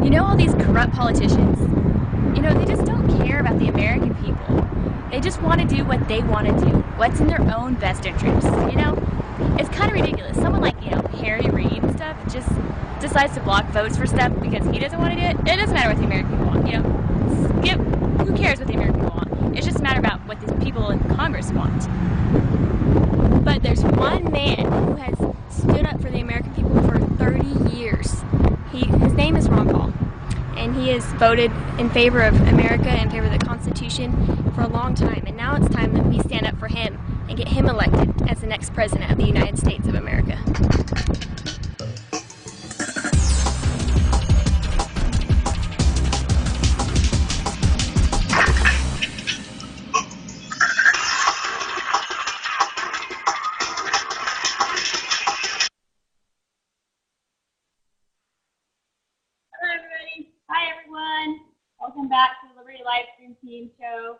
You know, all these corrupt politicians, they just don't care about the American people. They just want to do what they want to do, what's in their own best interests. It's kind of ridiculous. Someone like, Harry Reid and stuff just decides to block votes for stuff because he doesn't want to do it. It doesn't matter what the American people want, who cares what the American people want? It's just a matter about what the people in Congress want. But there's one man who has stood up for the American people for 30 years. His name is Ron Paul, and he has voted in favor of America, in favor of the Constitution for a long time. And now it's time that we stand up for him and get him elected as the next president of the United States of America. Welcome back to the Liberty Livestream Team Show.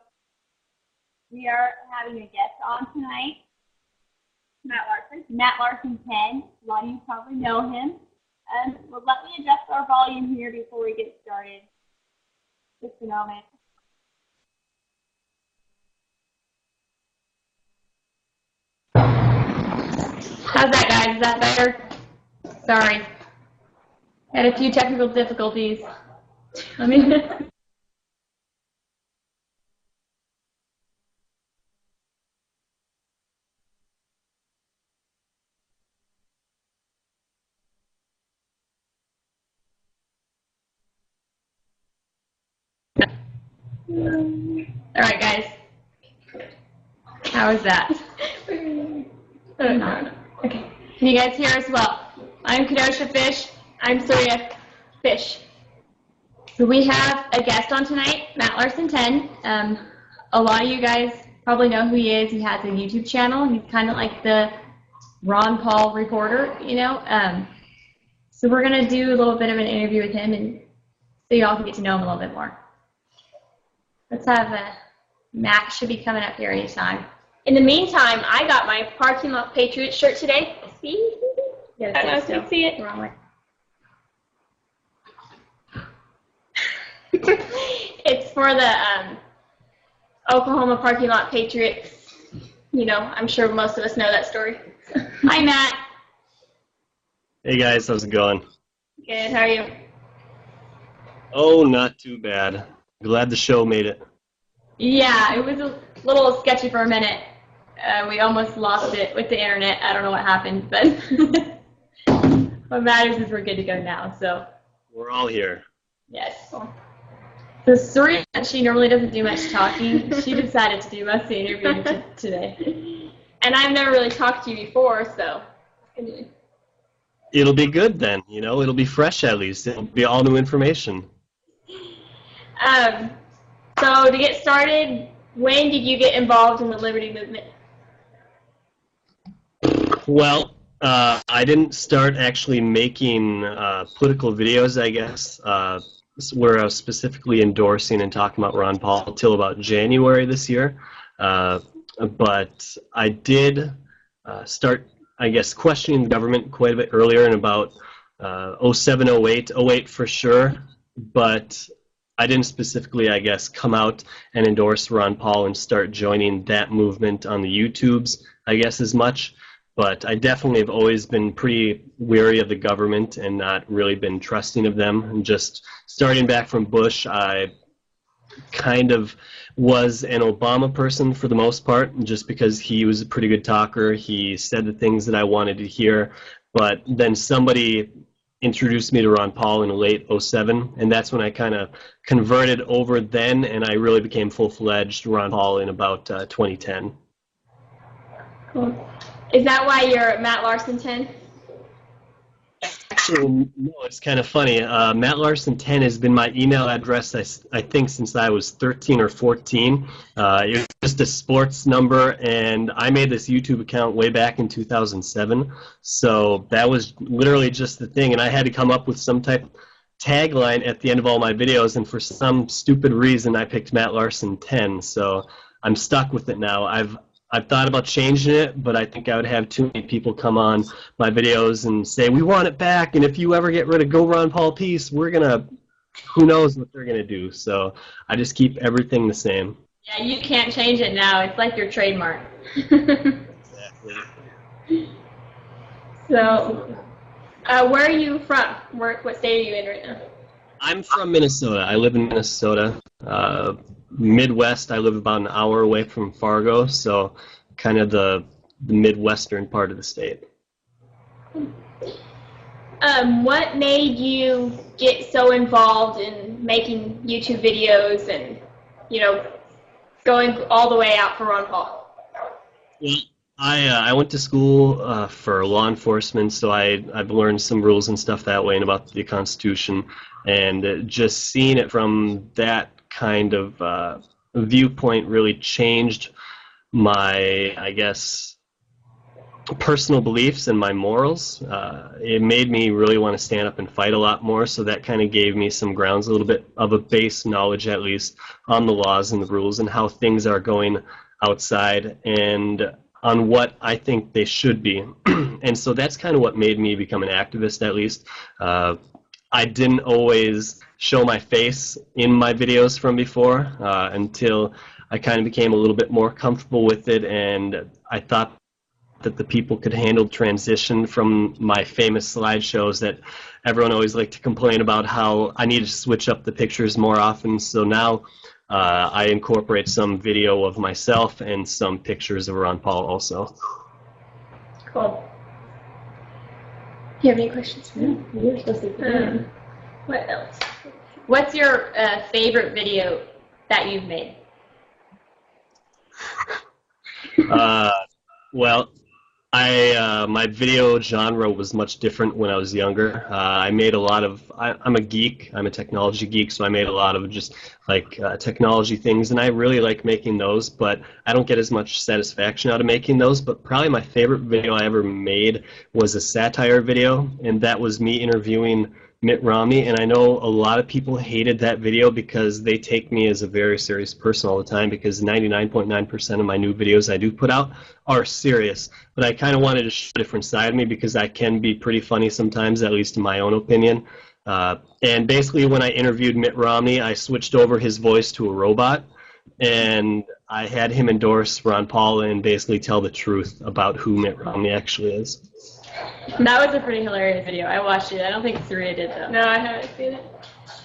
We are having a guest on tonight, Matt Larson 10. A lot of you probably know him. Well, let me adjust our volume here before we get started. Just a moment. How's that, guys? Is that better? Sorry. Had a few technical difficulties. Let me... All right, guys. How is that? No. Okay. Can you guys hear us well? I'm Kenosha Fish. I'm Surya Fish. So we have a guest on tonight, Matt Larson 10. A lot of you guys probably know who he is. He has a YouTube channel. He's kind of like the Ron Paul reporter, So we're going to do a little bit of an interview with him and so you all can get to know him a little bit more. Let's have Matt should be coming up here anytime. In the meantime, I got my Parking Lot Patriot shirt today. See? I don't know if you see it. Wrong way. It's for the Oklahoma Parking Lot Patriots. I'm sure most of us know that story. Hi, Matt. Hey, guys. How's it going? Good. How are you? Oh, not too bad. Glad the show made it. Yeah, it was a little sketchy for a minute. We almost lost it with the internet. I don't know what happened, but what matters is we're good to go now. So we're all here. Yes. So Surya, she normally doesn't do much talking. She decided to do most of the interview today. And I've never really talked to you before, so it'll be good then. It'll be fresh at least. It'll be all new information. So to get started, when did you get involved in the Liberty Movement? Well, I didn't start actually making political videos, I guess, where I was specifically endorsing and talking about Ron Paul until about January this year. But I did start, I guess, questioning the government quite a bit earlier in about 07, 08 for sure. But I didn't specifically, I guess, come out and endorse Ron Paul and start joining that movement on the YouTubes, I guess, as much. But I definitely have always been pretty wary of the government and not really been trusting of them. And just starting back from Bush, I kind of was an Obama person for the most part, just because he was a pretty good talker. He said the things that I wanted to hear. But then somebody introduced me to Ron Paul in late 07, and that's when I kind of converted over then, and I really became full-fledged Ron Paul in about 2010. Cool. Is that why you're Matt Larson 10? Actually, no, it's kind of funny. Matt Larson 10 has been my email address, I think, since I was 13 or 14. It was just a sports number, and I made this YouTube account way back in 2007. So that was literally just the thing, and I had to come up with some type of tagline at the end of all my videos, and for some stupid reason, I picked Matt Larson 10. So I'm stuck with it now. I've thought about changing it, but I think I would have too many people come on my videos and say, we want it back, and if you ever get rid of Go Ron Paul Peace, we're going to who knows what they're going to do. So I just keep everything the same. Yeah, you can't change it now. It's like your trademark. Exactly. So, where are you from? What state are you in right now? I'm from Minnesota. I live in Minnesota. Midwest, I live about an hour away from Fargo, so kind of the Midwestern part of the state. What made you get so involved in making YouTube videos and, going all the way out for Ron Paul? Well, I went to school for law enforcement, so I've learned some rules and stuff that way and about the Constitution, and just seeing it from that kind of viewpoint really changed my, I guess, personal beliefs and my morals. It made me really want to stand up and fight a lot more, so that kind of gave me some grounds, a little bit of a base knowledge at least on the laws and the rules and how things are going outside and on what I think they should be. And so that's kind of what made me become an activist, at least. I didn't always show my face in my videos from before until I kind of became a little bit more comfortable with it, and I thought that the people could handle transition from my famous slideshows that everyone always liked to complain about how I need to switch up the pictures more often. So now I incorporate some video of myself and some pictures of Ron Paul also. Cool. Do you have any questions for me? You're supposed to. What else? What's your favorite video that you've made? Well, my video genre was much different when I was younger. I made a lot of, I'm a geek, I'm a technology geek, so I made a lot of just like technology things, and I really like making those, but I don't get as much satisfaction out of making those. But probably my favorite video I ever made was a satire video, and that was me interviewing Mitt Romney, and I know a lot of people hated that video because they take me as a very serious person all the time, because 99.9% of my new videos I do put out are serious. But I kind of wanted to show a different side of me because I can be pretty funny sometimes, at least in my own opinion. And basically when I interviewed Mitt Romney, I switched over his voice to a robot, and I had him endorse Ron Paul and basically tell the truth about who Mitt Romney actually is. That was a pretty hilarious video. I watched it. I don't think Surya did, though. No, I haven't seen it.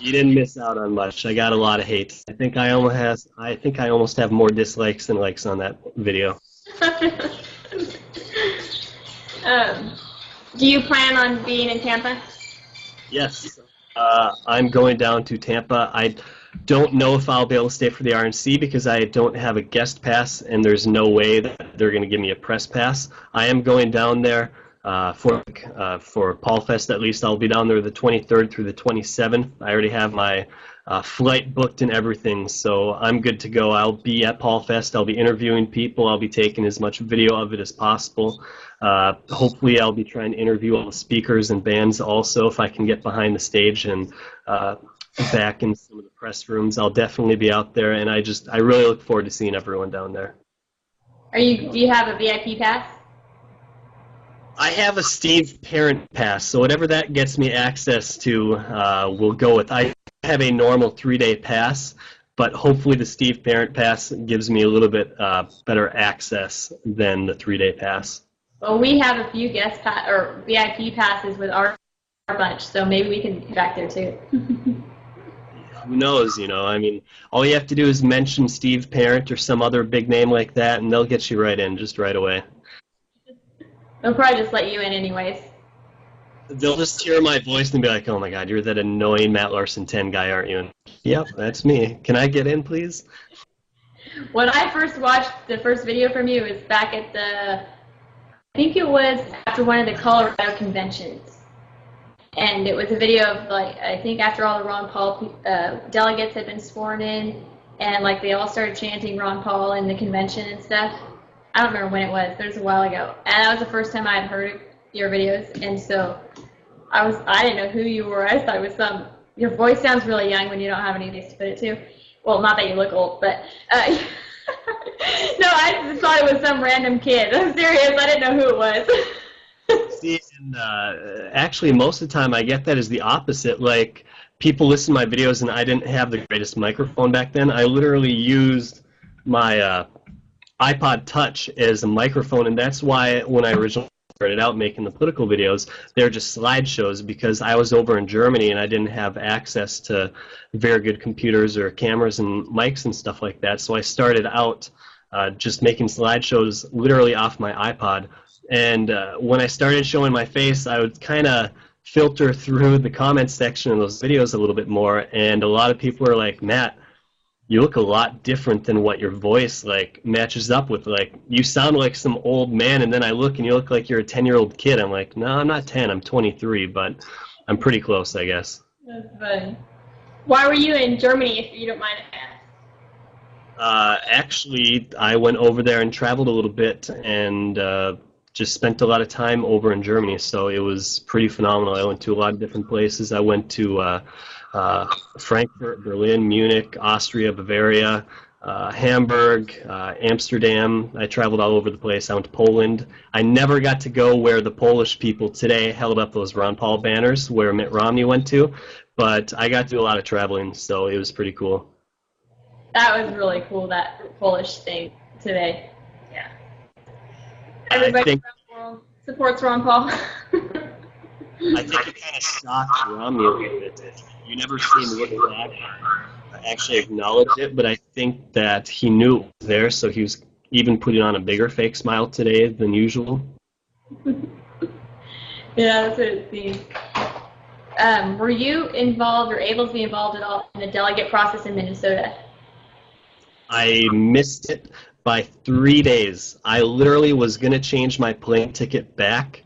You didn't miss out on much. I got a lot of hate. I think I almost have more dislikes than likes on that video. Do you plan on being in Tampa? Yes. I'm going down to Tampa. I don't know if I'll be able to stay for the RNC because I don't have a guest pass, and there's no way that they're going to give me a press pass. I am going down there for Paul Fest. At least I'll be down there the 23rd through the 27th. I already have my flight booked and everything, so I'm good to go. I'll be at Paul Fest. I'll be interviewing people. I'll be taking as much video of it as possible. Hopefully I'll be trying to interview all the speakers and bands also if I can get behind the stage and back in some of the press rooms. I'll definitely be out there, and I really look forward to seeing everyone down there. Do you have a VIP pass? I have a Steve Parent pass, so whatever that gets me access to, we'll go with. I have a normal 3-day pass, but hopefully the Steve Parent pass gives me a little bit better access than the 3-day pass. Well, we have a few or VIP passes with our bunch, so maybe we can get back there too. Who knows, I mean, all you have to do is mention Steve Parent or some other big name like that, and they'll get you right in, just right away. They'll probably just let you in anyways. They'll just hear my voice and be like, oh my god, you're that annoying Matt Larson 10 guy, aren't you? And, yep, that's me. Can I get in, please? When I first watched the first video from you, it was back at I think it was after one of the Colorado conventions. And it was a video of, I think after all the Ron Paul delegates had been sworn in, and, they all started chanting Ron Paul in the convention and stuff. I don't remember when it was, but it was a while ago. And that was the first time I had heard your videos, and so I didn't know who you were. I just thought it was your voice sounds really young when you don't have anything to put it to. Well, not that you look old, but, no, I just thought it was some random kid. I'm serious, I didn't know who it was. See, and actually most of the time I get that as the opposite. people listen to my videos, and I didn't have the greatest microphone back then. I literally used my iPod Touch as a microphone, and that's why when I originally started out making the political videos, they're just slideshows, because I was over in Germany and I didn't have access to very good computers or cameras and mics and stuff like that. So I started out just making slideshows literally off my iPod. And when I started showing my face, I would kind of filter through the comments section of those videos a little bit more, and a lot of people are like, Matt, you look a lot different than what your voice like matches up with. Like, you sound like some old man, and then I look and you look like you're a 10-year-old kid. I'm like, no, I'm not 10, I'm 23, but I'm pretty close, I guess. That's funny. Why were you in Germany, if you don't mind if I ask? Actually, I went over there and traveled a little bit, and just spent a lot of time over in Germany, so it was pretty phenomenal. I went to a lot of different places. I went to Frankfurt, Berlin, Munich, Austria, Bavaria, Hamburg, Amsterdam. I traveled all over the place. I went to Poland. I never got to go where the Polish people today held up those Ron Paul banners where Mitt Romney went to, but I got to do a lot of traveling, so it was pretty cool. That was really cool, that Polish thing today. Yeah. I Everybody think, around the world supports Ron Paul. I think it kind of shocked Romney a little bit. You never see him look back or actually acknowledge it, but I think that he knew it was there, so he was even putting on a bigger fake smile today than usual. Yeah, that's what it seems. Were you involved or able to be involved at all in the delegate process in Minnesota? I missed it by 3 days. I literally was going to change my plane ticket back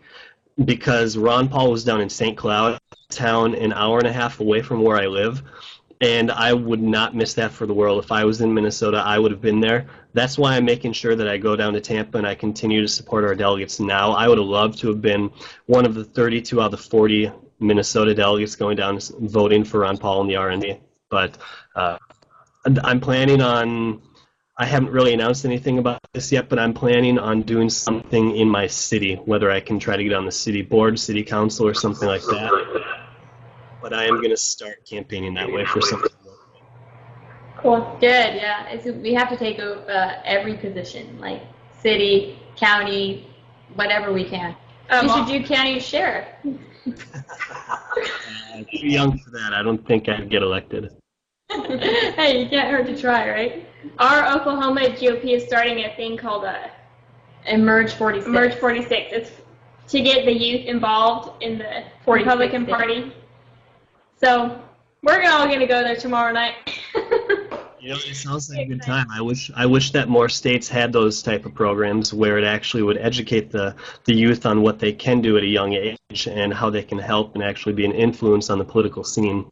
because Ron Paul was down in St. Cloud, town an hour and a half away from where I live, and I would not miss that for the world. If I was in Minnesota, I would have been there. That's why I'm making sure that I go down to Tampa and I continue to support our delegates now. I would have loved to have been one of the 32 out of the 40 Minnesota delegates going down voting for Ron Paul in the RNC, but I'm planning on, I haven't really announced anything about this yet, but I'm planning on doing something in my city, whether I can try to get on the city board, city council, or something like that. But I am going to start campaigning that way for something. Cool. Good, yeah. We have to take over every position, like city, county, whatever we can. You should do county sheriff. Too young for that. I don't think I'd get elected. Hey, you can't hurt to try, right? Our Oklahoma GOP is starting a thing called Emerge 46. Emerge 46. It's to get the youth involved in the Republican Party. So we're all going to go there tomorrow night. You know, it sounds like a good time. I wish that more states had those type of programs where it actually would educate the youth on what they can do at a young age and how they can help and actually be an influence on the political scene.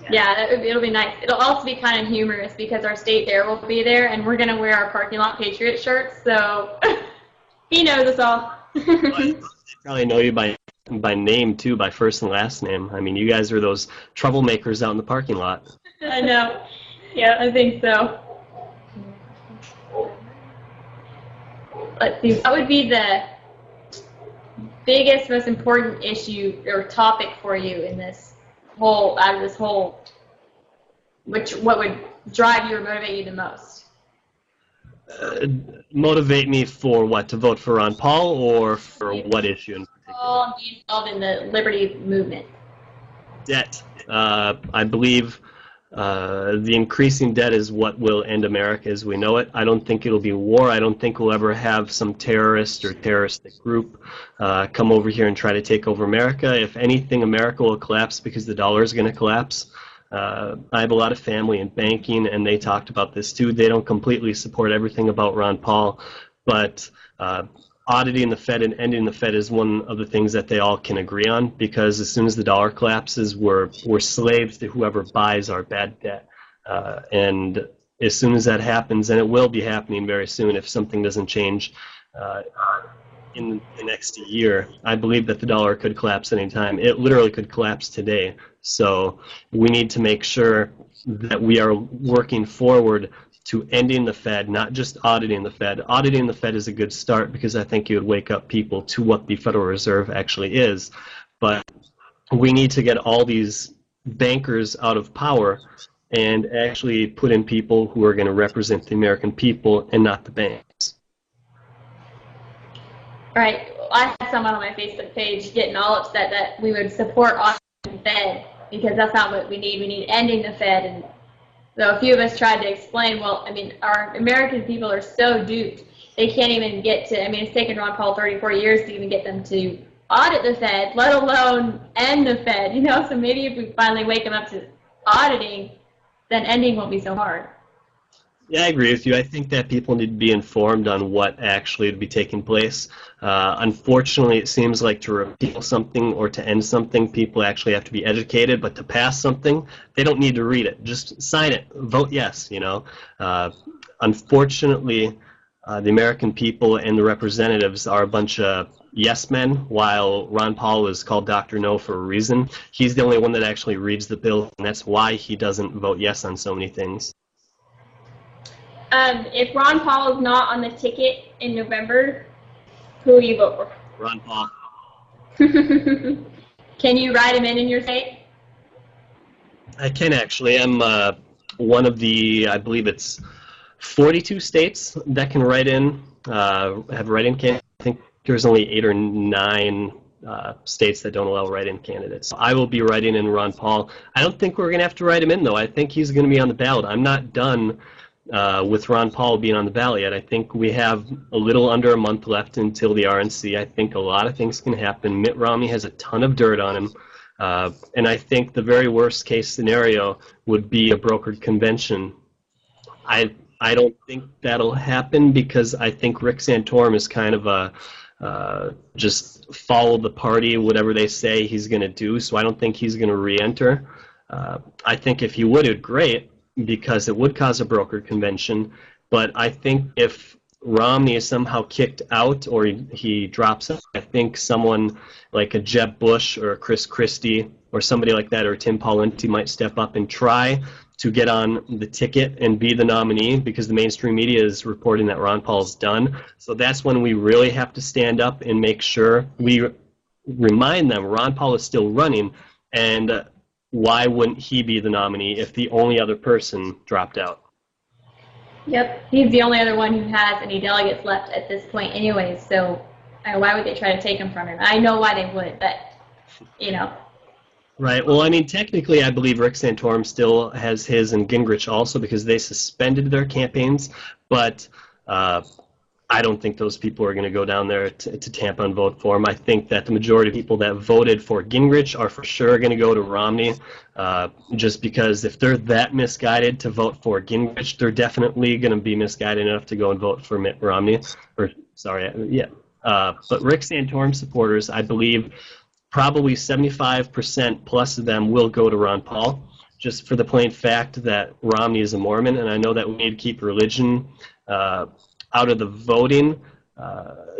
Yeah, it'll be nice. It'll also be kind of humorous because our state there will be there, and we're going to wear our parking lot Patriot shirts, so he knows us all. They probably know you by name, too, by first and last name. I mean, you guys are those troublemakers out in the parking lot. I know. Yeah, I think so. Let's see. What would be the biggest, most important issue or topic for you in this whole, what would drive you or motivate you the most? Motivate me for what? To vote for Ron Paul or for what issue in particular? Be involved in the liberty movement. Debt. I believe the increasing debt is what will end America as we know it. I don't think it'll be war. I don't think we'll ever have some terrorist or terroristic group come over here and try to take over America. If anything, America will collapse because the dollar is going to collapse. I have a lot of family in banking, and they talked about this too. They don't completely support everything about Ron Paul, but auditing the Fed and ending the Fed is one of the things that they all can agree on, because as soon as the dollar collapses, we're slaves to whoever buys our bad debt. And as soon as that happens, and it will be happening very soon if something doesn't change in the next year, I believe that the dollar could collapse anytime. It literally could collapse today. So we need to make sure that we are working forward to ending the Fed, not just auditing the Fed. Auditing the Fed is a good start because I think it would wake up people to what the Federal Reserve actually is. But we need to get all these bankers out of power and actually put in people who are going to represent the American people and not the banks. Right. I had someone on my Facebook page getting all upset that we would support the Fed because that's not what we need. We need ending the Fed. And so a few of us tried to explain, well, I mean, our American people are so duped. They can't even get to, I mean, it's taken Ron Paul 34 years to even get them to audit the Fed, let alone end the Fed, you know? So maybe if we finally wake them up to auditing, then ending won't be so hard. Yeah, I agree with you. I think that people need to be informed on what actually would be taking place. Unfortunately, it seems like to repeal something or to end something, people actually have to be educated, but to pass something, they don't need to read it. Just sign it. Vote yes, you know. Unfortunately, the American people and the representatives are a bunch of yes men, while Ron Paul is called Dr. No for a reason. He's the only one that actually reads the bill, and that's why he doesn't vote yes on so many things. If Ron Paul is not on the ticket in November, who will you vote for? Ron Paul. Can you write him in your state? I can actually. I'm one of the, I believe it's 42 states that can write in, have write-in candidates. I think there's only 8 or 9 states that don't allow write-in candidates. I will be writing in Ron Paul. I don't think we're going to have to write him in, though. I think he's going to be on the ballot. I'm not done with Ron Paul being on the ballot yet. I think we have a little under a month left until the RNC. I think a lot of things can happen. Mitt Romney has a ton of dirt on him. And I think the very worst case scenario would be a brokered convention. I don't think that'll happen because I think Rick Santorum is kind of a just follow the party, whatever they say he's going to do. So I don't think he's going to re-enter. I think if he would, it'd great because it would cause a brokered convention. But I think if Romney is somehow kicked out or he drops out, I think someone like a Jeb Bush or a Chris Christie or somebody like that or Tim Pawlenty might step up and try to get on the ticket and be the nominee because the mainstream media is reporting that Ron Paul's done. So that's when we really have to stand up and make sure we remind them Ron Paul is still running, and why wouldn't he be the nominee if the only other person dropped out? Yep, he's the only other one who has any delegates left at this point anyways, so why would they try to take him from him? I know why they would, but, you know. Right. Well, I mean, technically, I believe Rick Santorum still has his and Gingrich also because they suspended their campaigns, but I don't think those people are going to go down there to Tampa and vote for him. I think that the majority of people that voted for Gingrich are for sure going to go to Romney, just because if they're that misguided to vote for Gingrich, they're definitely going to be misguided enough to go and vote for Mitt Romney. But Rick Santorum supporters, I believe, probably 75% plus of them will go to Ron Paul, just for the plain fact that Romney is a Mormon, and I know that we need to keep religion out of the voting,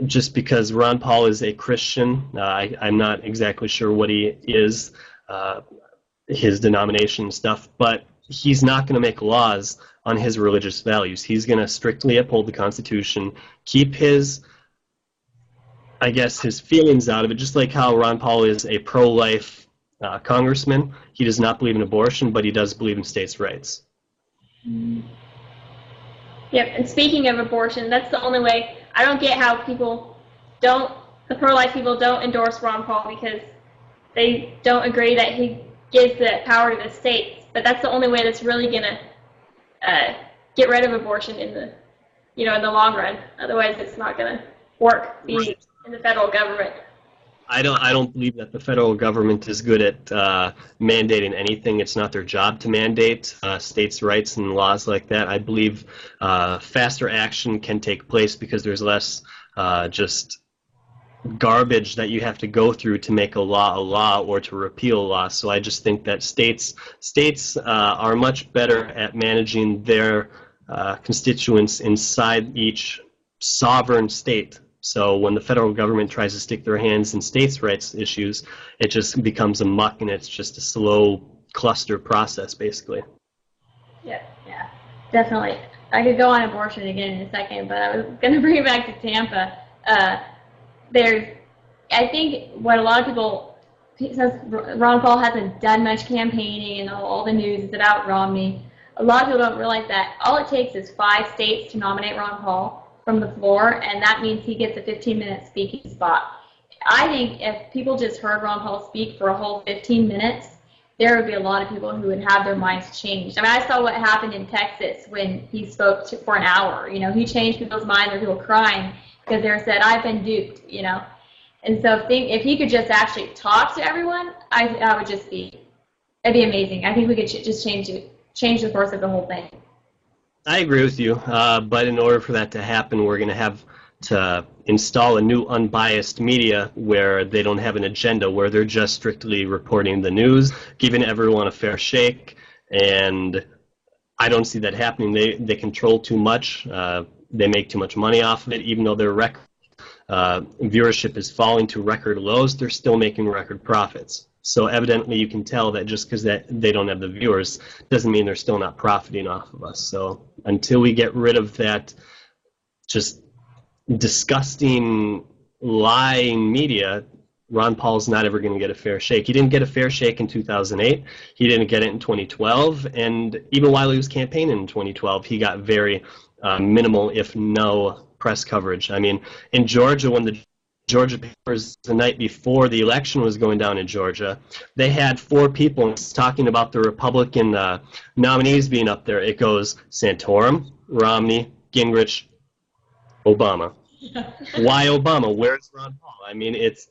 just because Ron Paul is a Christian. I'm not exactly sure what he is, his denomination and stuff, but he's not going to make laws on his religious values. He's going to strictly uphold the Constitution, keep his, I guess, his feelings out of it, just like how Ron Paul is a pro-life congressman. He does not believe in abortion, but he does believe in states' rights. Yep, and speaking of abortion, that's the only way. I don't get how the pro-life people don't endorse Ron Paul because they don't agree that he gives the power to the states. But that's the only way that's really going to get rid of abortion in the long run. Otherwise, it's not going to work in the federal government. I don't believe that the federal government is good at mandating anything. It's not their job to mandate states' rights and laws like that. I believe faster action can take place because there's less just garbage that you have to go through to make a law or to repeal a law. So I just think that states are much better at managing their constituents inside each sovereign state. So when the federal government tries to stick their hands in states' rights issues, it just becomes a muck, and it's just a slow cluster process, basically. Yeah, definitely. I could go on abortion again in a second, but I was going to bring it back to Tampa. I think what a lot of people he says Ron Paul hasn't done much campaigning and all the news is about Romney. A lot of people don't realize that all it takes is 5 states to nominate Ron Paul from the floor, and that means he gets a 15-minute speaking spot. I think if people just heard Ron Paul speak for a whole 15 minutes, there would be a lot of people who would have their minds changed. I mean, I saw what happened in Texas when he spoke for an hour. You know, he changed people's minds. There were people crying because they said, "I've been duped," you know. And so if he could just actually talk to everyone, that would just be, it'd be amazing. I think we could just change the course of the whole thing. I agree with you, but in order for that to happen, we're going to have to install a new unbiased media where they don't have an agenda, where they're just strictly reporting the news, giving everyone a fair shake, and I don't see that happening. They control too much. They make too much money off of it, even though their viewership is falling to record lows, they're still making record profits. So evidently you can tell that just because they don't have the viewers doesn't mean they're still not profiting off of us. So until we get rid of that just disgusting lying media, Ron Paul's not ever going to get a fair shake. He didn't get a fair shake in 2008. He didn't get it in 2012. And even while he was campaigning in 2012, he got very minimal, if no, press coverage. I mean, in Georgia, when the Georgia papers the night before the election was going down in Georgia, they had 4 people talking about the Republican nominees being up there. It goes Santorum, Romney, Gingrich, Obama. Why Obama? Where's Ron Paul? I mean, it's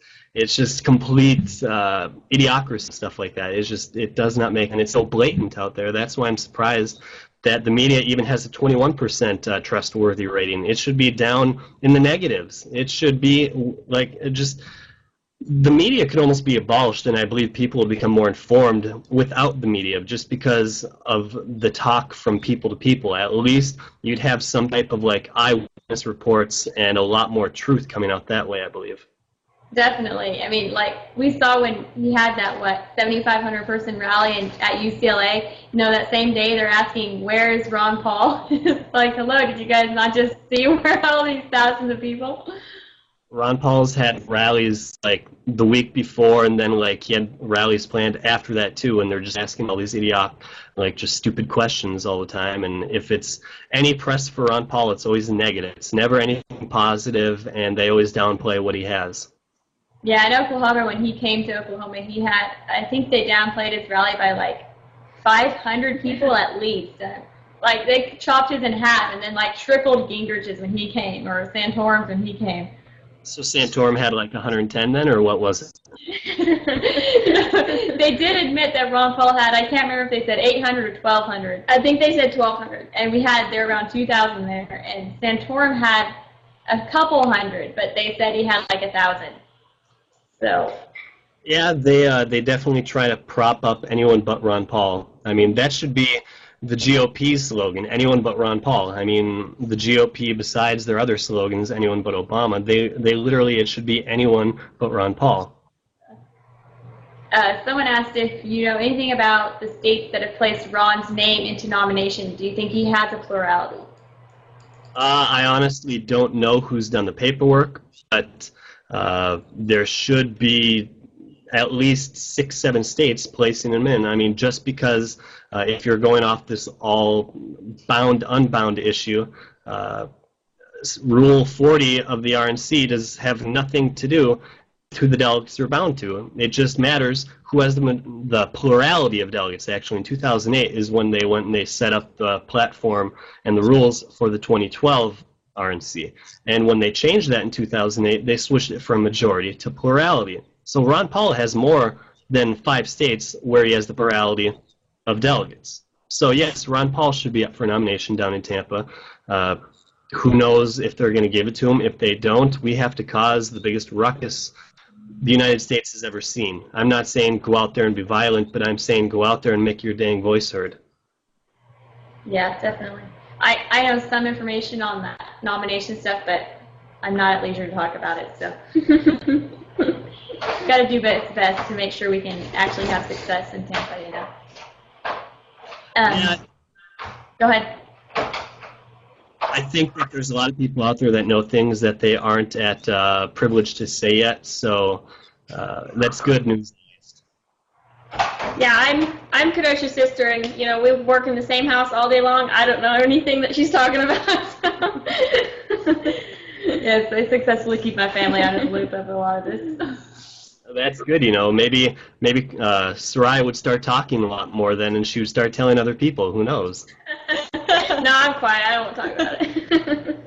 just complete idiocracy, stuff like that. It does not make, and it's so blatant out there. That's why I'm surprised that the media even has a 21% trustworthy rating. It should be down in the negatives. It should be like the media could almost be abolished, and I believe people will become more informed without the media, just because of the talk from people to people. At least you'd have some type of like eyewitness reports and a lot more truth coming out that way, I believe. Definitely. I mean, like we saw when he had that 7,500 person rally at UCLA. You know, that same day they're asking, "Where is Ron Paul?" It's like, hello, did you guys not just see where all these thousands of people? Ron Paul's had rallies like the week before, and then like he had rallies planned after that too, and they're just asking all these just stupid questions all the time. And if it's any press for Ron Paul, it's always negative. It's never anything positive, and they always downplay what he has. Yeah, in Oklahoma, when he came to Oklahoma, I think they downplayed his rally by like 500 people at least. Like they chopped his in half, and then like tripled Gingrich's when he came, or Santorum's when he came. So Santorum had like 110 then, or what was it? They did admit that Ron Paul had, I can't remember if they said 800 or 1,200. I think they said 1,200, and there were around 2,000 there, and Santorum had a couple hundred, but they said he had like 1,000. So. Yeah, they definitely try to prop up anyone but Ron Paul. I mean, that should be the GOP's slogan, anyone but Ron Paul. I mean, the GOP, besides their other slogans, anyone but Obama, they literally, it should be anyone but Ron Paul. Someone asked if you know anything about the states that have placed Ron's name into nomination. Do you think he has a plurality? I honestly don't know who's done the paperwork, but there should be at least 6-7 states placing him in. I mean, just because if you're going off this all bound-unbound issue, Rule 40 of the RNC does have nothing to do with who the delegates are bound to. It just matters who has the plurality of delegates. Actually, in 2008 is when they went and they set up the platform and the rules for the 2012 RNC. And when they changed that in 2008, they switched it from majority to plurality. So Ron Paul has more than 5 states where he has the plurality of delegates. So yes, Ron Paul should be up for nomination down in Tampa. Who knows if they're going to give it to him? If they don't, we have to cause the biggest ruckus the United States has ever seen. I'm not saying go out there and be violent, but I'm saying go out there and make your dang voice heard. Yeah, definitely. I know some information on that nomination stuff, but I'm not at leisure to talk about it, so. Got to do its best to make sure we can actually have success in Tampa, you know. Yeah. Go ahead. I think that there's a lot of people out there that know things that they aren't at privileged to say yet, so that's good news. Yeah, I'm Kadosha's sister, and you know we work in the same house all day long. I don't know anything that she's talking about. So. Yes, I successfully keep my family out of the loop of a lot of this. That's good, you know. Maybe Soraya would start talking a lot more then, and she would start telling other people. Who knows? No, I'm quiet. I won't talk about it.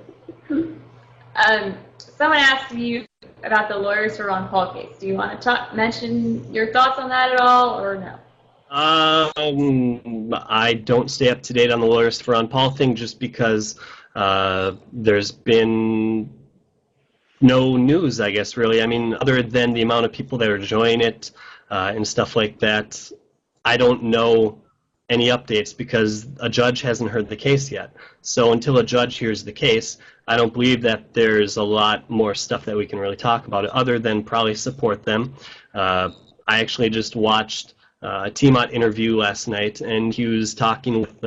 Someone asked you about the lawyers for Ron Paul case. Do you want to mention your thoughts on that at all, or no? I don't stay up to date on the lawyers for Ron Paul thing just because there's been no news, I guess, really. I mean, other than the amount of people that are joining it and stuff like that, I don't know any updates because a judge hasn't heard the case yet. So until a judge hears the case, I don't believe that there's a lot more stuff that we can really talk about it, other than probably support them. I actually just watched a Tiamat interview last night, and he was talking with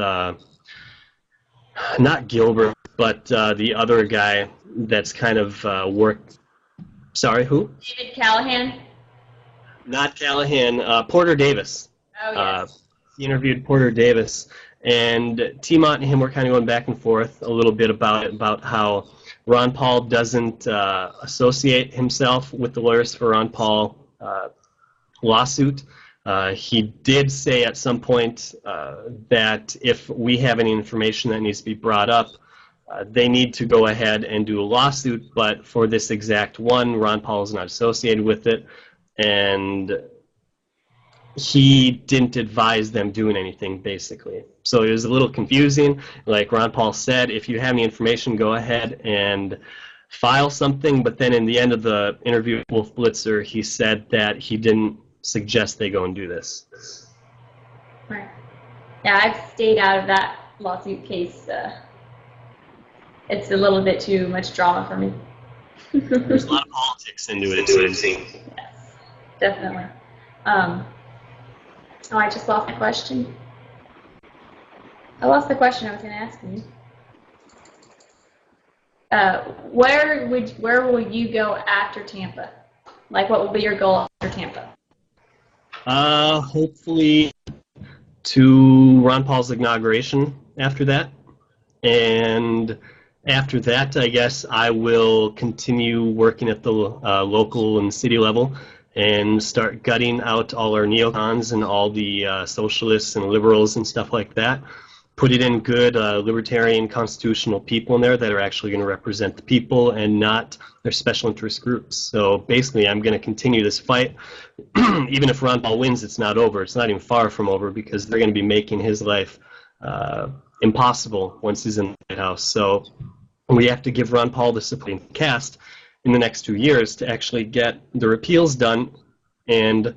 not Gilbert, but the other guy that's kind of worked. Sorry, who? David Callahan. Not Callahan. Porter Davis. Oh yes. He interviewed Porter Davis, and Tiamat and him were kind of going back and forth a little bit about how Ron Paul doesn't associate himself with the lawyers for Ron Paul lawsuit. He did say at some point that if we have any information that needs to be brought up, they need to go ahead and do a lawsuit, but for this exact one, Ron Paul is not associated with it, and he didn't advise them doing anything, basically. So it was a little confusing. Like Ron Paul said, if you have any information, go ahead and file something, but then in the end of the interview with Wolf Blitzer, he said that he didn't suggest they go and do this. Right. Yeah, I've stayed out of that lawsuit case. It's a little bit too much drama for me. There's a lot of politics into it, it seems. Yes, definitely. Oh, I just lost the question. I lost the question I was going to ask you. Where will you go after Tampa? Like, what will be your goal after Tampa? Hopefully to Ron Paul's inauguration after that. And after that, I guess I will continue working at the local and city level and start gutting out all our neocons and all the socialists and liberals and stuff like that. Put it in good libertarian constitutional people in there that are actually going to represent the people and not their special interest groups. So basically, I'm going to continue this fight. Even if Ron Paul wins, it's not over. It's not even far from over because they're going to be making his life impossible once he's in the White House. So we have to give Ron Paul the supporting cast in the next 2 years to actually get the repeals done. And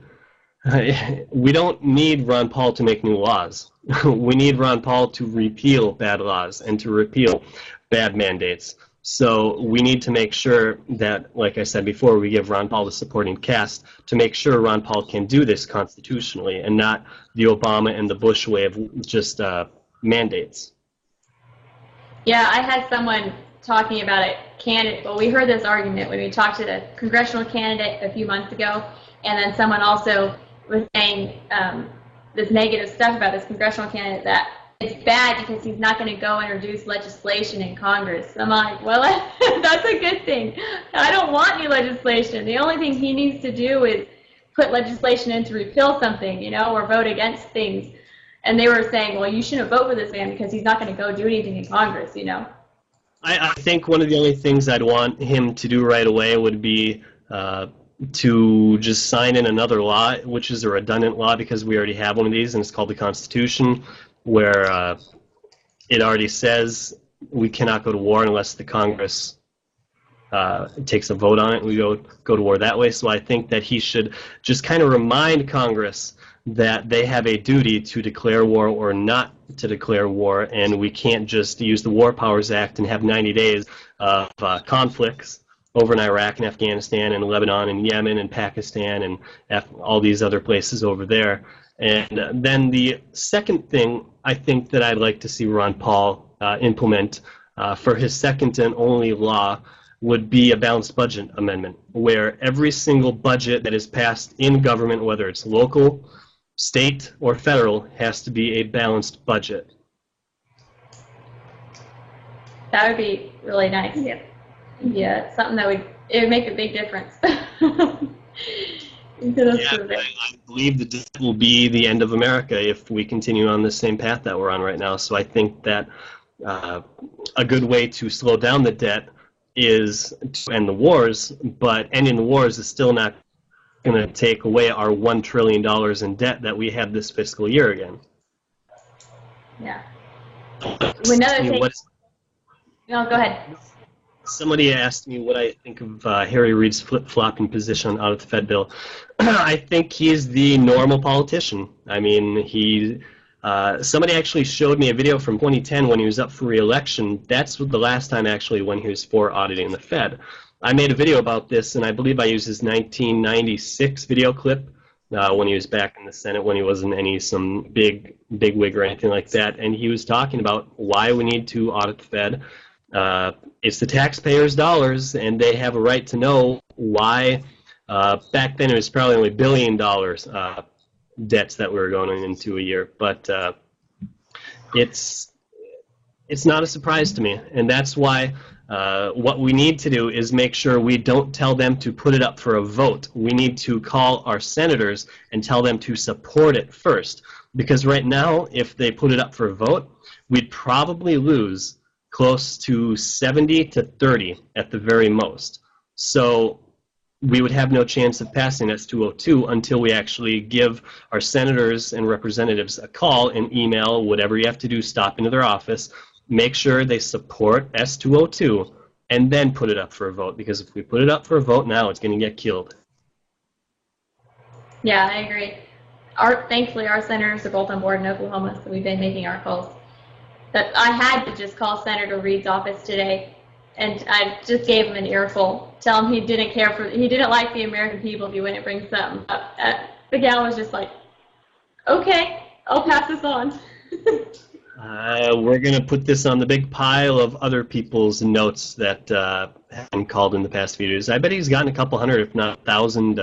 we don't need Ron Paul to make new laws. We need Ron Paul to repeal bad laws and to repeal bad mandates. So we need to make sure that, like I said before, we give Ron Paul the supporting cast to make sure Ron Paul can do this constitutionally and not the Obama and the Bush way of just mandates. Yeah, I had someone talking about it. Well, we heard this argument when we talked to the congressional candidate a few months ago, and then someone also was saying this negative stuff about this congressional candidate, that it's bad because he's not going to go introduce legislation in Congress. I'm like, well, that's a good thing. I don't want new legislation. The only thing he needs to do is put legislation in to repeal something, you know, or vote against things. And they were saying, well, you shouldn't vote for this man because he's not going to go do anything in Congress, you know. I think one of the only things I'd want him to do right away would be to just sign in another law, which is a redundant law because we already have one of these, and it's called the Constitution, where it already says we cannot go to war unless the Congress takes a vote on it, and we go to war that way. So I think that he should just kind of remind Congress that they have a duty to declare war or not to declare war, and we can't just use the War Powers Act and have 90 days of conflicts over in Iraq and Afghanistan and Lebanon and Yemen and Pakistan and all these other places over there. And then the second thing I think that I'd like to see Ron Paul implement for his second and only law would be a balanced budget amendment, where every single budget that is passed in government, whether it's local state or federal, has to be a balanced budget. That would be really nice. Yeah. Yeah, it's something that it would make a big difference. I believe the debt will be the end of America if we continue on the same path that we're on right now. So I think that a good way to slow down the debt is to end the wars, but ending the wars is still not going to take away our $1 trillion in debt that we had this fiscal year again. Yeah. No, go ahead. Somebody asked me what I think of Harry Reid's flip-flopping position out of the Fed bill. I think he's the normal politician. I mean, somebody actually showed me a video from 2010 when he was up for re-election. That's the last time actually when he was for auditing the Fed. I made a video about this, and I believe I used his 1996 video clip when he was back in the Senate, when he wasn't some big wig or anything like that. And he was talking about why we need to audit the Fed. It's the taxpayers' dollars, and they have a right to know why. Back then, it was probably only $1 billion debts that we were going into a year, but it's not a surprise to me, and that's why what we need to do is make sure we don't tell them to put it up for a vote. We need to call our senators and tell them to support it first, because right now, if they put it up for a vote, we'd probably lose close to 70-30 at the very most. So we would have no chance of passing S202 until we actually give our senators and representatives a call and email, whatever you have to do, stop into their office, make sure they support S202, and then put it up for a vote. Because if we put it up for a vote now, it's going to get killed. Yeah, I agree. Thankfully, our senators are both on board in Oklahoma, so we've been making our calls. But I had to just call Senator Reid's office today, and I just gave him an earful. Tell him he didn't like the American people if he wouldn't bring something up. The gal was just like, okay, I'll pass this on. We're going to put this on the big pile of other people's notes that have been called in the past few days. I bet he's gotten a couple hundred, if not 1,000,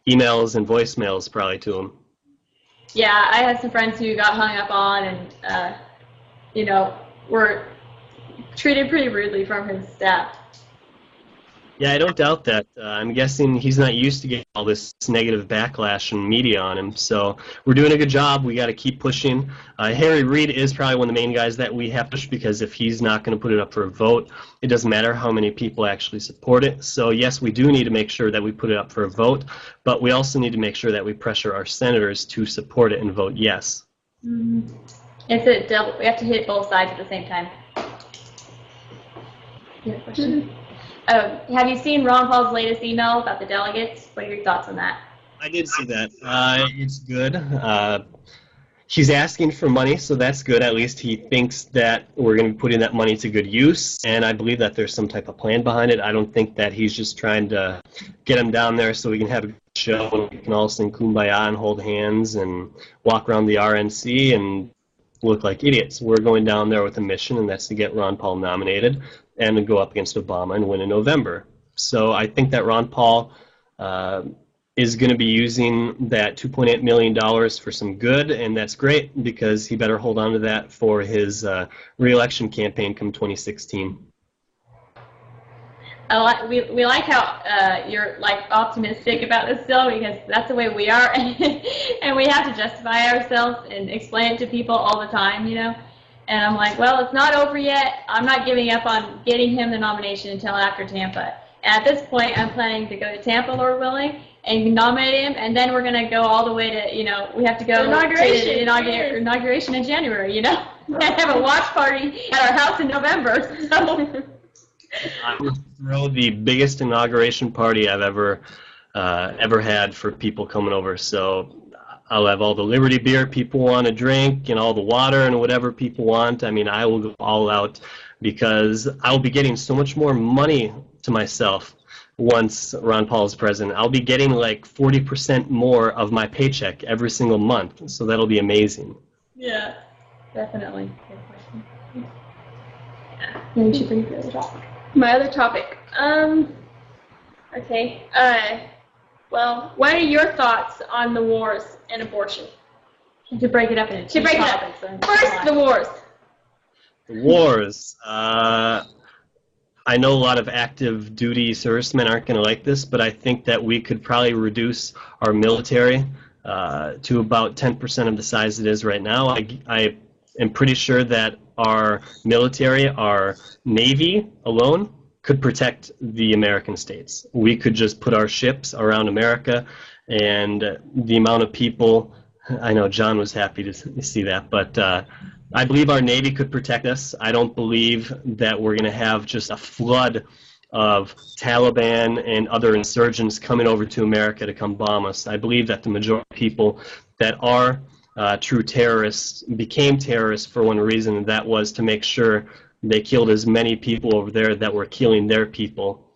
emails and voicemails probably to him. Yeah, I had some friends who got hung up on and, were treated pretty rudely from his staff. Yeah, I don't doubt that. I'm guessing he's not used to getting all this negative backlash and media on him, so we're doing a good job. We got to keep pushing. Harry Reid is probably one of the main guys that we have to push, because if he's not going to put it up for a vote, it doesn't matter how many people actually support it. So yes, we do need to make sure that we put it up for a vote, but we also need to make sure that we pressure our senators to support it and vote yes. Mm-hmm. It's a double. We have to hit both sides at the same time. You have a question? Have you seen Ron Paul's latest email about the delegates? What are your thoughts on that? I did see that. It's good. He's asking for money, so that's good. At least he thinks that we're going to be putting that money to good use, and I believe that there's some type of plan behind it. I don't think that he's just trying to get him down there so we can have a good show and we can all sing Kumbaya and hold hands and walk around the RNC and look like idiots. We're going down there with a mission, and that's to get Ron Paul nominated and to go up against Obama and win in November. So I think that Ron Paul is going to be using that $2.8 million for some good, and that's great, because he better hold on to that for his re-election campaign come 2016. We like how you're optimistic about this still, because that's the way we are, and we have to justify ourselves and explain it to people all the time, And I'm like, well, it's not over yet. I'm not giving up on getting him the nomination until after Tampa. And at this point, I'm planning to go to Tampa, Lord willing, and nominate him, and then we're going to go all the way to, we have to go to the inauguration in January, and have a watch party at our house in November. So. I will throw the biggest inauguration party I've ever had for people coming over. So I'll have all the Liberty beer people want to drink and all the water and whatever people want. I mean, I will go all out, because I'll be getting so much more money to myself once Ron Paul is president. I'll be getting like 40% more of my paycheck every single month. So that'll be amazing. Yeah, definitely. Good question. Yeah, you should bring the other topic. My other topic. Okay. Well, what are your thoughts on the wars and abortion? To break it up into two topics. Topics. First, the wars. The wars. I know a lot of active duty servicemen aren't going to like this, but I think that we could probably reduce our military to about 10% of the size it is right now. I am pretty sure that our military, our Navy alone, could protect the American states. We could just put our ships around America, and the amount of people, I know John was happy to see that, but I believe our Navy could protect us. I don't believe that we're going to have just a flood of Taliban and other insurgents coming over to America to come bomb us. I believe that the majority of people that are true terrorists became terrorists for one reason, and that was to make sure they killed as many people over there that were killing their people.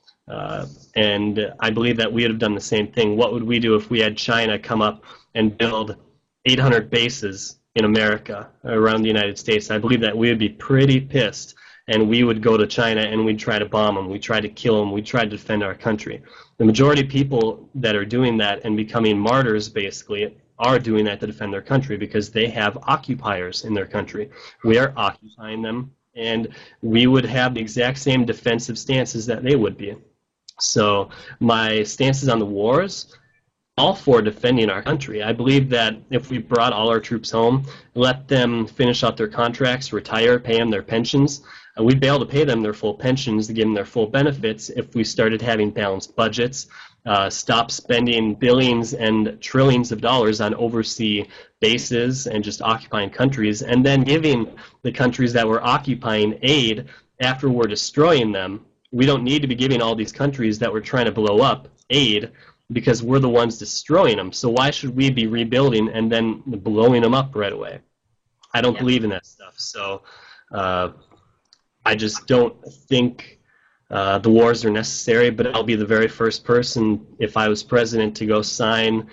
And I believe that we would have done the same thing. What would we do if we had China come up and build 800 bases in America around the United States? I believe that we would be pretty pissed, and we would go to China and we'd try to bomb them, we'd try to kill them, we'd try to defend our country. The majority of people that are doing that and becoming martyrs, basically, are doing that to defend their country because they have occupiers in their country. We are occupying them, and we would have the exact same defensive stances that they would be. So my stances on the wars, all for defending our country. I believe that if we brought all our troops home, let them finish out their contracts, retire, pay them their pensions, we'd be able to pay them their full pensions, to give them their full benefits if we started having balanced budgets, stop spending billions and trillions of dollars on overseas bases and just occupying countries, and then giving the countries that we're occupying aid after we're destroying them. We don't need to be giving all these countries that we're trying to blow up aid because we're the ones destroying them. So why should we be rebuilding and then blowing them up right away? I don't believe in that stuff. So I just don't think the wars are necessary, but I'll be the very first person, if I was president, to go sign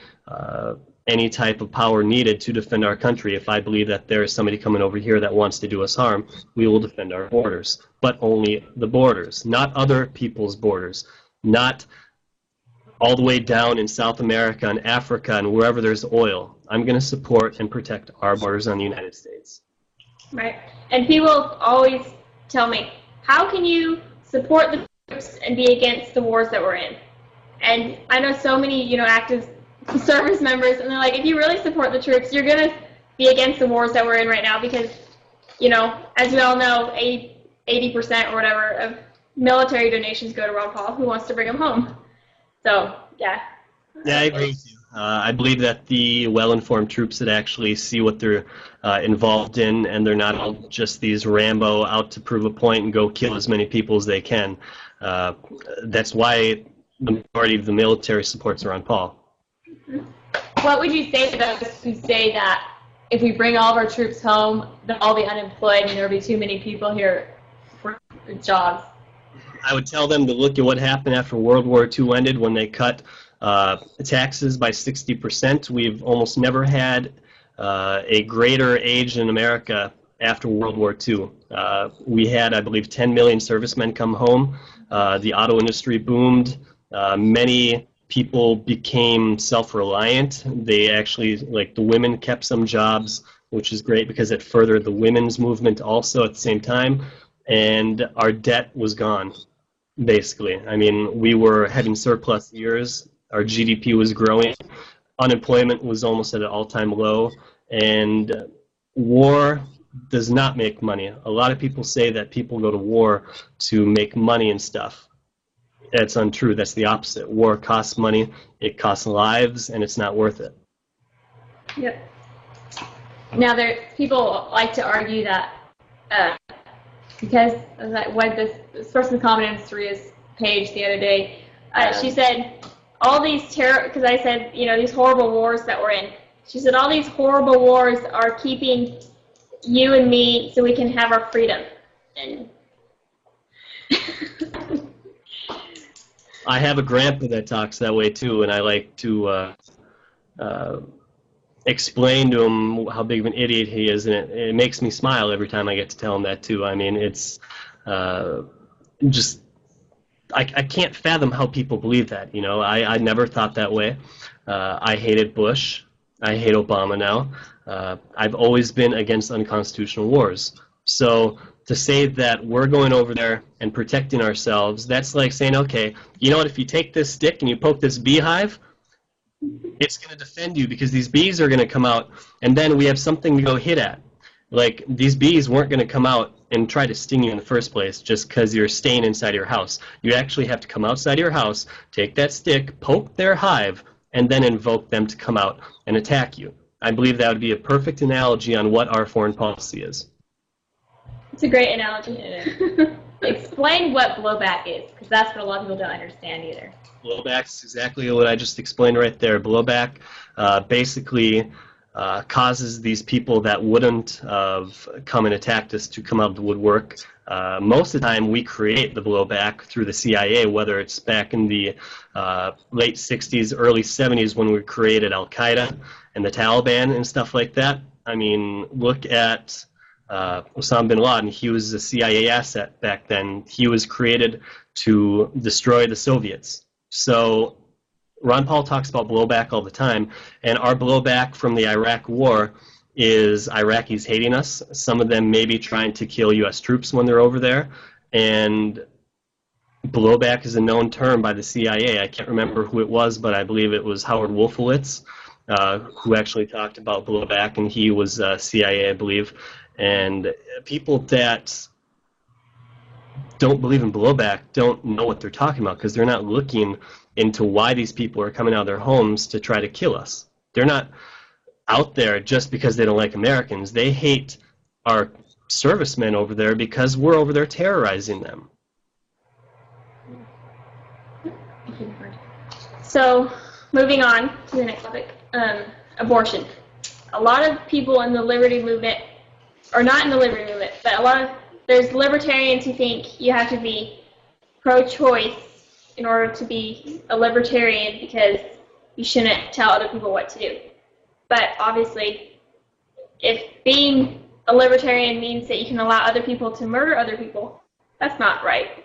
any type of power needed to defend our country. If I believe that there is somebody coming over here that wants to do us harm, we will defend our borders, but only the borders, not other people's borders, not all the way down in South America and Africa and wherever there's oil. I'm going to support and protect our borders on the United States. Right. And people always tell me, how can you support the troops and be against the wars that we're in? And I know so many, active service members, and they're like, if you really support the troops, you're going to be against the wars that we're in right now because, as we all know, 80% or whatever of military donations go to Ron Paul, who wants to bring them home. So, yeah. Yeah, I agree with you. I believe that the well-informed troops that actually see what they're involved in, and they're not all just these Rambo out to prove a point and go kill as many people as they can. That's why the majority of the military supports Ron Paul. What would you say to those who say that if we bring all of our troops home, they'll all be unemployed and there'll be too many people here for jobs? I would tell them to look at what happened after World War II ended when they cut taxes by 60%. We've almost never had a greater age in America after World War II. We had, I believe, 10 million servicemen come home. The auto industry boomed. Many people became self-reliant. They actually, like the women, kept some jobs, which is great because it furthered the women's movement also at the same time. And our debt was gone, basically. I mean, we were having surplus years. Our GDP was growing. Unemployment was almost at an all-time low. And war does not make money. A lot of people say that people go to war to make money and stuff. That's untrue. That's the opposite. War costs money, it costs lives, and it's not worth it. Yep. Now, people like to argue that because what this person commented on Saria's page the other day, she said, all these because I said, these horrible wars that we're in. She said, all these horrible wars are keeping you and me so we can have our freedom. And I have a grandpa that talks that way too, and I like to explain to him how big of an idiot he is, and it makes me smile every time I get to tell him that too. I mean, it's just I can't fathom how people believe that. I never thought that way. I hated Bush. I hate Obama now. I've always been against unconstitutional wars. So to say that we're going over there and protecting ourselves, that's like saying, okay, you know what, if you take this stick and you poke this beehive, it's going to defend you because these bees are going to come out, and then we have something to go hit at. Like, these bees weren't going to come out and try to sting you in the first place just because you're staying inside your house. You actually have to come outside your house, take that stick, poke their hive, and then invoke them to come out and attack you. I believe that would be a perfect analogy on what our foreign policy is. It's a great analogy. Explain what blowback is, because that's what a lot of people don't understand either. Blowback is exactly what I just explained right there. Blowback basically causes these people that wouldn't have come and attacked us to come out of the woodwork. Most of the time we create the blowback through the CIA, whether it's back in the late 60s, early 70s when we created Al-Qaeda and the Taliban and stuff like that. I mean, look at Osama bin Laden. He was a CIA asset back then. He was created to destroy the Soviets. So Ron Paul talks about blowback all the time, and our blowback from the Iraq War is Iraqis hating us, some of them maybe trying to kill U.S. troops when they're over there, and blowback is a known term by the CIA. I can't remember who it was, but I believe it was Howard Wolfowitz who actually talked about blowback, and he was CIA, I believe. And people that don't believe in blowback don't know what they're talking about because they're not looking into why these people are coming out of their homes to try to kill us. They're not out there just because they don't like Americans. They hate our servicemen over there because we're over there terrorizing them. So, moving on to the next topic, abortion. A lot of people in the liberty movement, or not in the liberty movement, but there's libertarians who think you have to be pro-choice in order to be a libertarian because you shouldn't tell other people what to do. But obviously, if being a libertarian means that you can allow other people to murder other people, that's not right.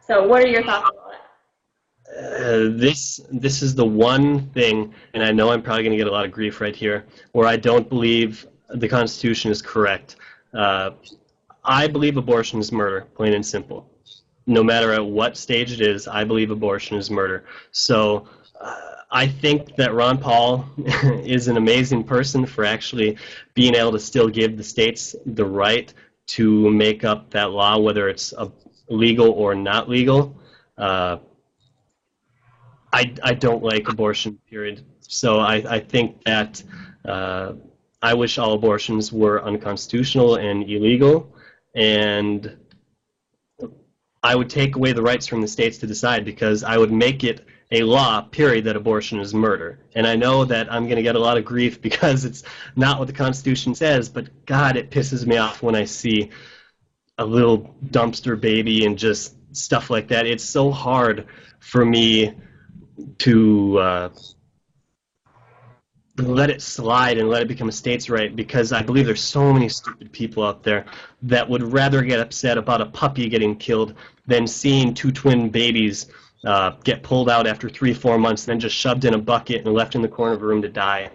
So what are your thoughts on that? This is the one thing, and I know I'm probably going to get a lot of grief right here, where I don't believe the Constitution is correct. I believe abortion is murder, plain and simple. No matter at what stage it is, I believe abortion is murder. So I think that Ron Paul is an amazing person for actually being able to still give the states the right to make up that law, whether it's legal or not legal. I don't like abortion, period. So I think that I wish all abortions were unconstitutional and illegal, and I would take away the rights from the states to decide because I would make it a law, period, that abortion is murder. And I know that I'm going to get a lot of grief because it's not what the Constitution says, but God, it pisses me off when I see a little dumpster baby and just stuff like that. It's so hard for me to let it slide and let it become a state's right because I believe there's so many stupid people out there that would rather get upset about a puppy getting killed than seeing two twin babies get pulled out after 3-4 months and then just shoved in a bucket and left in the corner of a room to die.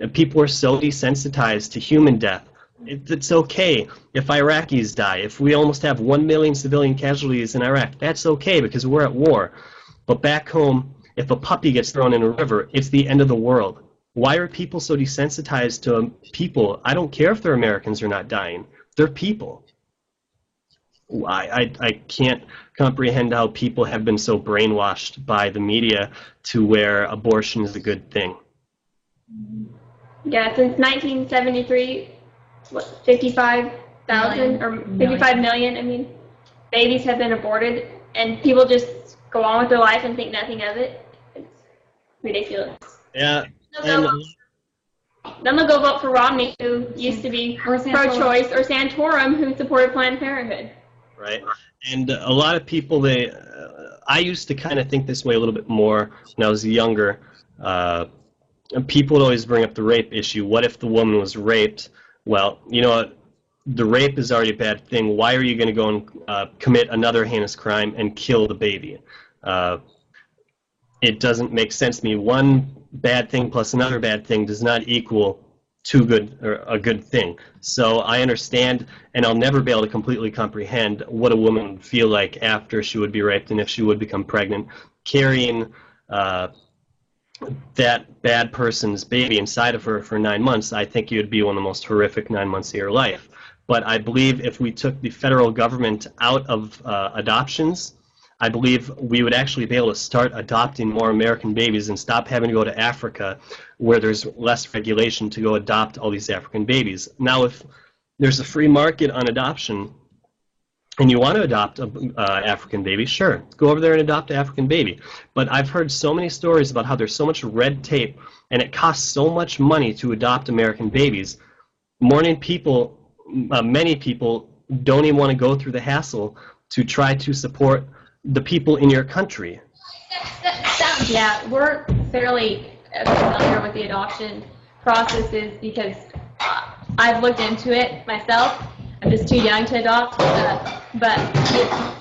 And people are so desensitized to human death. It's okay if Iraqis die. If we almost have 1 million civilian casualties in Iraq, that's okay because we're at war. But back home, if a puppy gets thrown in a river, it's the end of the world. Why are people so desensitized to people? I don't care if they're Americans or not dying. They're people. I can't comprehend how people have been so brainwashed by the media to where abortion is a good thing. Yeah, since 1973, 55,000 or 55 million, I mean, babies have been aborted, and people just go on with their life and think nothing of it. It's ridiculous. Yeah. Then they'll go vote for Romney, who used to be pro-choice, or Santorum, who supported Planned Parenthood. Right. And a lot of people, I used to kind of think this way a little bit more when I was younger. People would always bring up the rape issue. What if the woman was raped? Well, you know what? The rape is already a bad thing. Why are you going to go and commit another heinous crime and kill the baby? it doesn't make sense to me. One bad thing plus another bad thing does not equal too good or a good thing. So I understand, and I'll never be able to completely comprehend what a woman would feel like after she would be raped and if she would become pregnant, carrying that bad person's baby inside of her for 9 months. I think it would be one of the most horrific 9 months of your life. But I believe if we took the federal government out of adoptions, I believe we would actually be able to start adopting more American babies and stop having to go to Africa where there's less regulation to go adopt all these African babies. Now, if there's a free market on adoption and you want to adopt an African baby, sure, go over there and adopt an African baby. But I've heard so many stories about how there's so much red tape and it costs so much money to adopt American babies. Many people don't even want to go through the hassle to try to support the people in your country. Yeah, we're fairly familiar with the adoption processes because I've looked into it myself. I'm just too young to adopt, but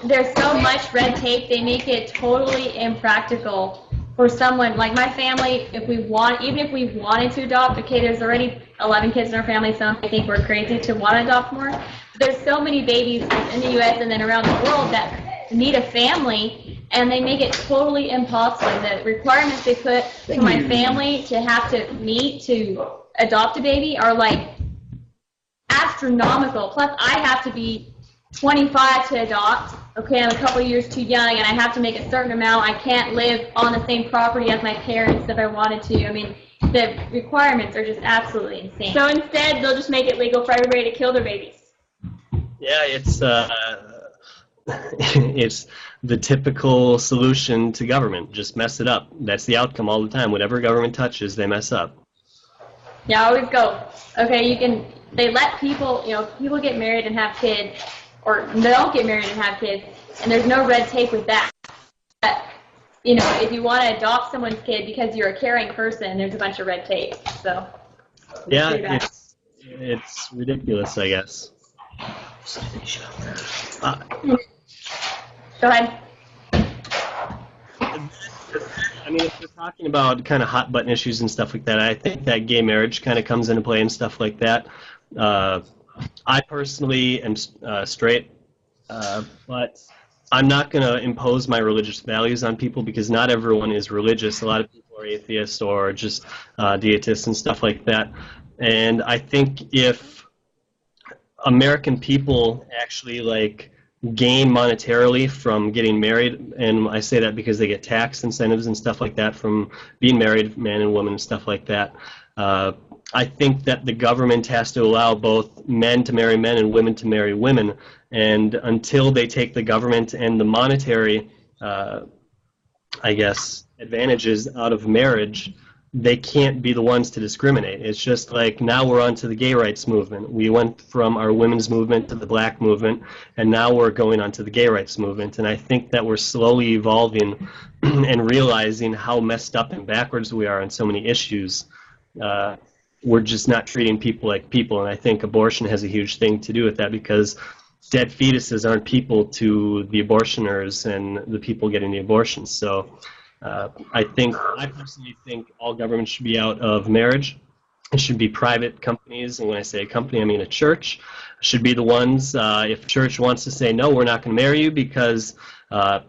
there's so much red tape, they make it totally impractical for someone like my family. Even if we wanted to adopt, okay, there's already 11 kids in our family, so I think we're crazy to want to adopt more. There's so many babies in the U.S. and then around the world that need a family, and they make it totally impossible. The requirements they put for my family to have to meet to adopt a baby are like astronomical. Plus, I have to be 25 to adopt. Okay, I'm a couple years too young, and I have to make a certain amount. I can't live on the same property as my parents if I wanted to. I mean, the requirements are just absolutely insane. So instead, they'll just make it legal for everybody to kill their babies. Yeah, it's the typical solution to government. Just mess it up. That's the outcome all the time. Whatever government touches, they mess up. Yeah, I always go, okay, they let people, people get married and have kids, or they don't get married and have kids, and there's no red tape with that. But, if you want to adopt someone's kid because you're a caring person, there's a bunch of red tape, so. Yeah, it's ridiculous, I guess. Go ahead. I mean, if we're talking about kind of hot button issues and stuff like that, I think that gay marriage kind of comes into play and stuff like that. I personally am straight, but I'm not going to impose my religious values on people because not everyone is religious. A lot of people are atheists or just deists and stuff like that. And I think if American people actually gain monetarily from getting married, and I say that because they get tax incentives and stuff like that from being married, man and woman and stuff like that. I think that the government has to allow both men to marry men and women to marry women, and until they take the government and the monetary, advantages out of marriage, they can't be the ones to discriminate. It's just like now we're on to the gay rights movement. We went from our women's movement to the black movement, and now we're going on to the gay rights movement. And I think that we're slowly evolving and realizing how messed up and backwards we are on so many issues. We're just not treating people like people, and I think abortion has a huge thing to do with that because dead fetuses aren't people to the abortioners and the people getting the abortions. So I personally think all government should be out of marriage. It should be private companies, and when I say a company, I mean a church, should be the ones, if a church wants to say, no, we're not going to marry you because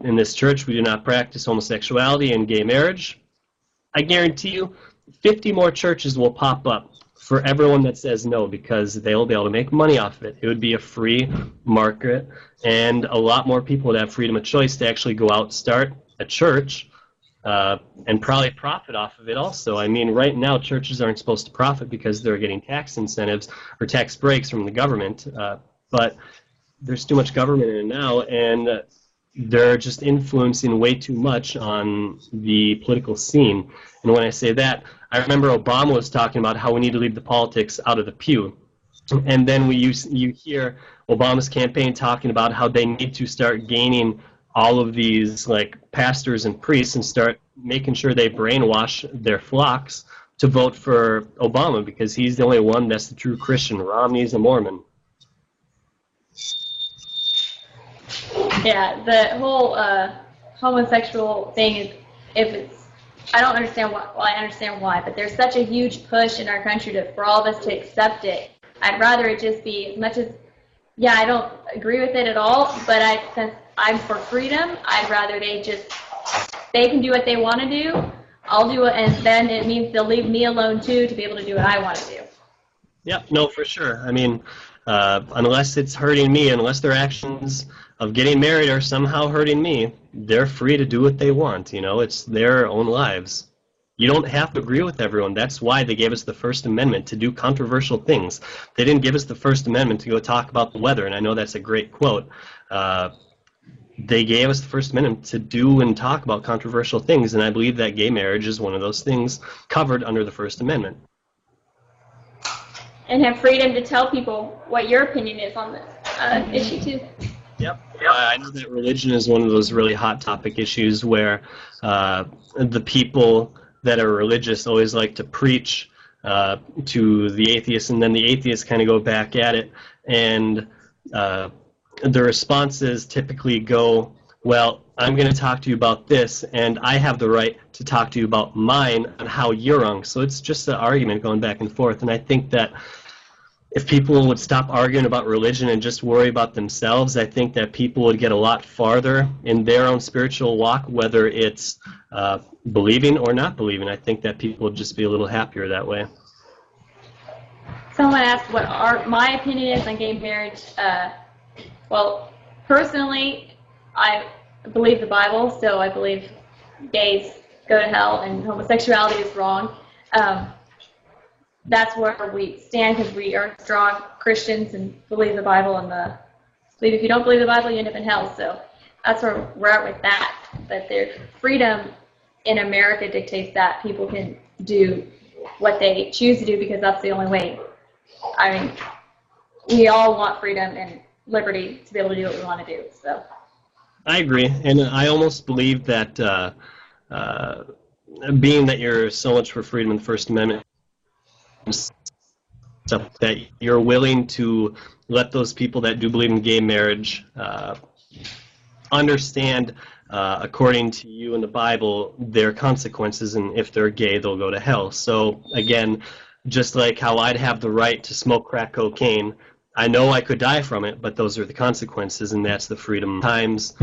in this church we do not practice homosexuality and gay marriage, I guarantee you 50 more churches will pop up for everyone that says no because they'll be able to make money off of it. It would be a free market, and a lot more people would have freedom of choice to actually go out, start a church, and probably profit off of it also. I mean, right now churches aren't supposed to profit because they're getting tax incentives or tax breaks from the government, but there's too much government in it now, and they're just influencing way too much on the political scene. And when I say that, I remember Obama was talking about how we need to leave the politics out of the pew. And then you hear Obama's campaign talking about how they need to start gaining all of these pastors and priests and start making sure they brainwash their flocks to vote for Obama because he's the only one that's the true Christian. Romney's a Mormon. Yeah, the whole homosexual thing if it's, I don't understand why, well, I understand why, but there's such a huge push in our country for all of us to accept it. I'd rather it just be, as much as, yeah, I don't agree with it at all, but since I'm for freedom, I'd rather they can do what they want to do, I'll do it, and then it means they'll leave me alone too to be able to do what I want to do. Yeah, no, for sure. I mean, unless it's hurting me, unless their actions of getting married are somehow hurting me, they're free to do what they want. You know, it's their own lives. You don't have to agree with everyone. That's why they gave us the First Amendment, to do controversial things. They didn't give us the First Amendment to go talk about the weather, and I know that's a great quote. They gave us the First Amendment to do and talk about controversial things, and I believe that gay marriage is one of those things covered under the First Amendment. And have freedom to tell people what your opinion is on this issue too. Yep. I know that religion is one of those really hot topic issues where the people that are religious always like to preach to the atheists, and then the atheists kind of go back at it, and the responses typically go, well, I'm going to talk to you about this, and I have the right to talk to you about mine and how you're wrong. So it's just an argument going back and forth, and I think that if people would stop arguing about religion and just worry about themselves, I think that people would get a lot farther in their own spiritual walk, whether it's believing or not believing. I think that people would just be a little happier that way. Someone asked what my opinion is on gay marriage. Well, personally, I believe the Bible, so I believe gays go to hell and homosexuality is wrong. That's where we stand because we are strong Christians and believe the Bible, and believe if you don't believe the Bible, you end up in hell. So that's where we're at with that. But their freedom in America dictates that people can do what they choose to do because that's the only way. I mean, we all want freedom and liberty to be able to do what we want to do. So I agree, and I almost believe that being that you're so much for freedom in the First Amendment, stuff that you're willing to let those people that do believe in gay marriage understand, according to you in the Bible, their consequences, and if they're gay, they'll go to hell. So again, just like how I'd have the right to smoke crack cocaine, I know I could die from it, but those are the consequences, and that's the freedom. Sometimes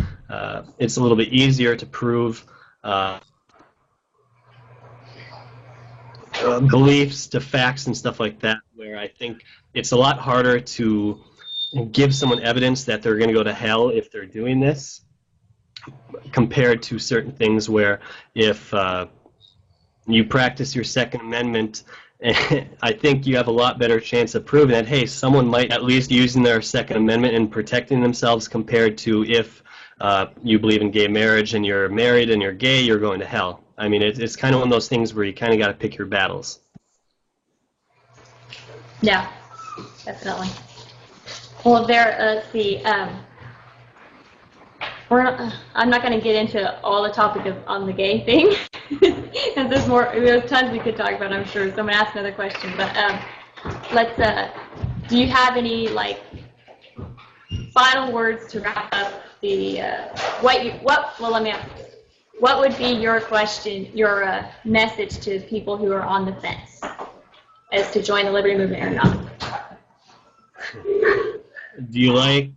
it's a little bit easier to prove beliefs to facts and stuff like that, where I think it's a lot harder to give someone evidence that they're going to go to hell if they're doing this, compared to certain things where if you practice your Second Amendment, I think you have a lot better chance of proving that, hey, someone might at least using their Second Amendment and protecting themselves, compared to if you believe in gay marriage and you're married and you're gay, you're going to hell. I mean, it's kind of one of those things where you kind of got to pick your battles. yeah, definitely. Well, let's see. I'm not going to get into all the topic on the gay thing, because there's tons we could talk about, I'm sure. Someone asked another question, but do you have any, final words to wrap up the, well, let me ask you. What would be your message to people who are on the fence as to join the Liberty Movement or not? Do you like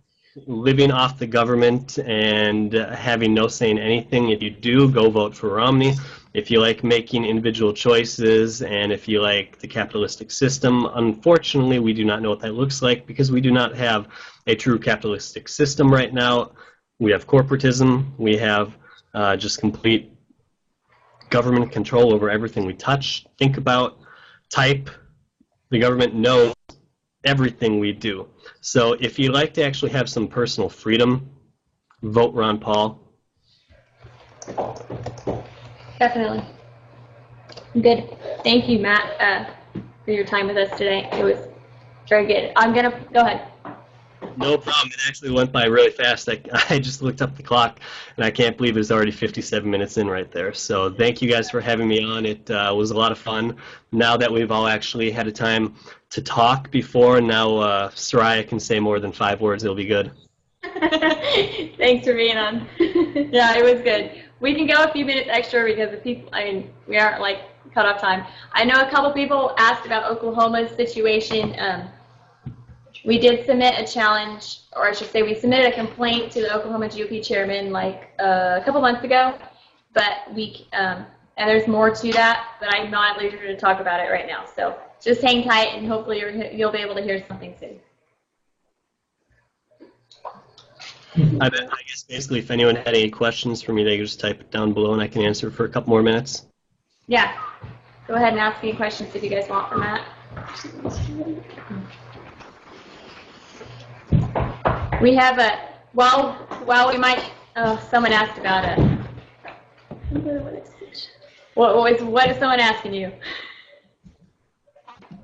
living off the government and having no say in anything? If you do, go vote for Romney. If you like making individual choices, and if you like the capitalistic system, unfortunately, we do not know what that looks like, because we do not have a true capitalistic system right now. We have corporatism. We have just complete government control over everything we touch, think about, type. The government knows everything we do. So if you like to actually have some personal freedom, vote Ron Paul. Definitely. Good. Thank you, Matt, for your time with us today. It was very good. Go ahead. No problem. It actually went by really fast. I just looked up the clock, and I can't believe it was already 57 minutes in right there. So thank you guys for having me on. It was a lot of fun. Now that we've all actually had a time to talk before, now Soraya can say more than 5 words. It'll be good. Thanks for being on. Yeah, it was good. we can go a few minutes extra because the people, I mean, we aren't like cut off time. I know a couple people asked about Oklahoma's situation. We did submit a challenge, or I should say we submitted a complaint to the Oklahoma GOP chairman like a couple months ago, but and there's more to that, but I'm not at leisure to talk about it right now. So just hang tight and hopefully you'll be able to hear something soon. I guess basically if anyone had any questions for me, they could just type it down below and I can answer for a couple more minutes. Yeah. Go ahead and ask any questions if you guys want for Matt. We have well, we might, someone asked about it. What is someone asking you?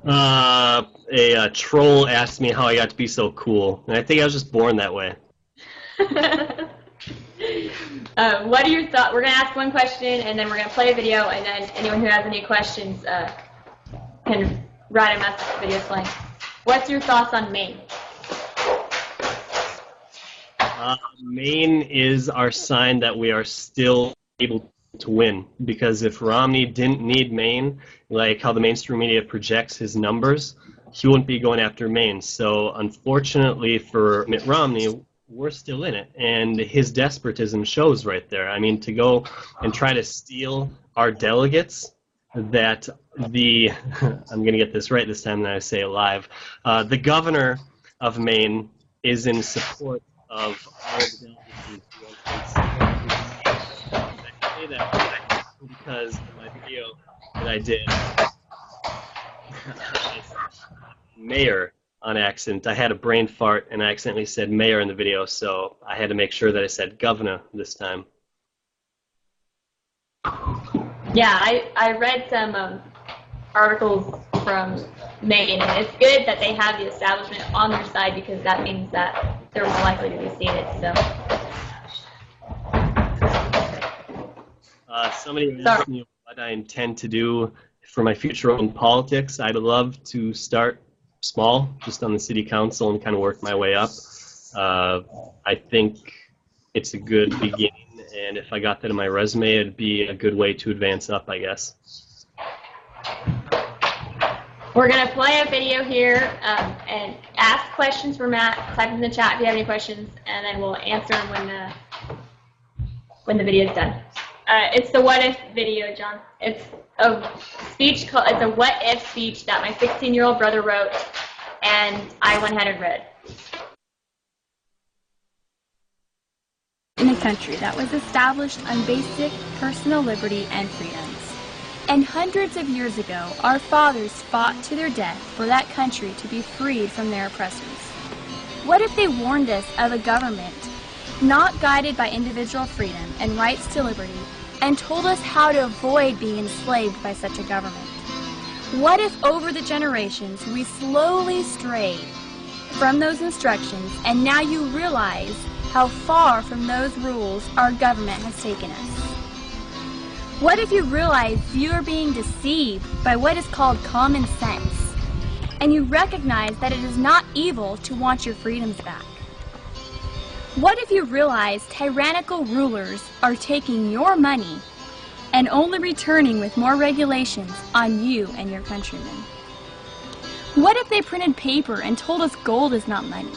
A troll asked me how I got to be so cool, and I think I was just born that way. What are your thoughts? We're going to ask one question, and then we're going to play a video, and then anyone who has any questions can write a message to Video Slang. What's your thoughts on Maine? Maine is our sign that we are still able to win, because if Romney didn't need Maine, like how the mainstream media projects his numbers, he wouldn't be going after Maine. So unfortunately for Mitt Romney, we're still in it, and his despotism shows right there. I mean, to go and try to steal our delegates, that the, I'm going to get this right this time that I say it live, the governor of Maine is in support of all the delegates. I say that because in my video that I did, mayor on accident. I had a brain fart and I accidentally said mayor in the video, so I had to make sure that I said governor this time. Yeah, I read some articles from Maine, and it's good that they have the establishment on their side because that means that they're more likely to be seated. So. Somebody asked me what I intend to do for my future in politics. I'd love to start small, just on the city council, and kind of work my way up. I think it's a good beginning, and if I got that in my resume, it'd be a good way to advance up, I guess. We're going to play a video here and ask questions for Matt. Type in the chat if you have any questions, and then we'll answer them when the video is done. It's the what if video, John. It's a speech called, it's a what if speech that my 16-year-old brother wrote, and I went ahead and read. In a country that was established on basic personal liberty and freedoms. And hundreds of years ago, our fathers fought to their death for that country to be freed from their oppressors. What if they warned us of a government not guided by individual freedom and rights to liberty, and told us how to avoid being enslaved by such a government? What if over the generations we slowly strayed from those instructions, and now you realize how far from those rules our government has taken us? What if you realize you are being deceived by what is called common sense, and you recognize that it is not evil to want your freedoms back? What if you realize tyrannical rulers are taking your money and only returning with more regulations on you and your countrymen? What if they printed paper and told us gold is not money?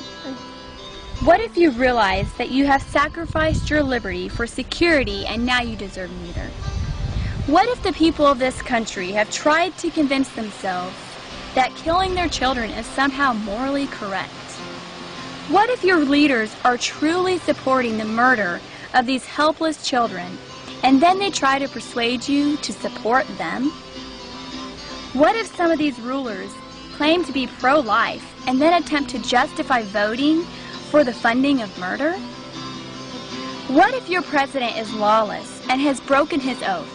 What if you realize that you have sacrificed your liberty for security and now you deserve neither? What if the people of this country have tried to convince themselves that killing their children is somehow morally correct? What if your leaders are truly supporting the murder of these helpless children, and then they try to persuade you to support them? What if some of these rulers claim to be pro-life and then attempt to justify voting for the funding of murder? What if your president is lawless and has broken his oath,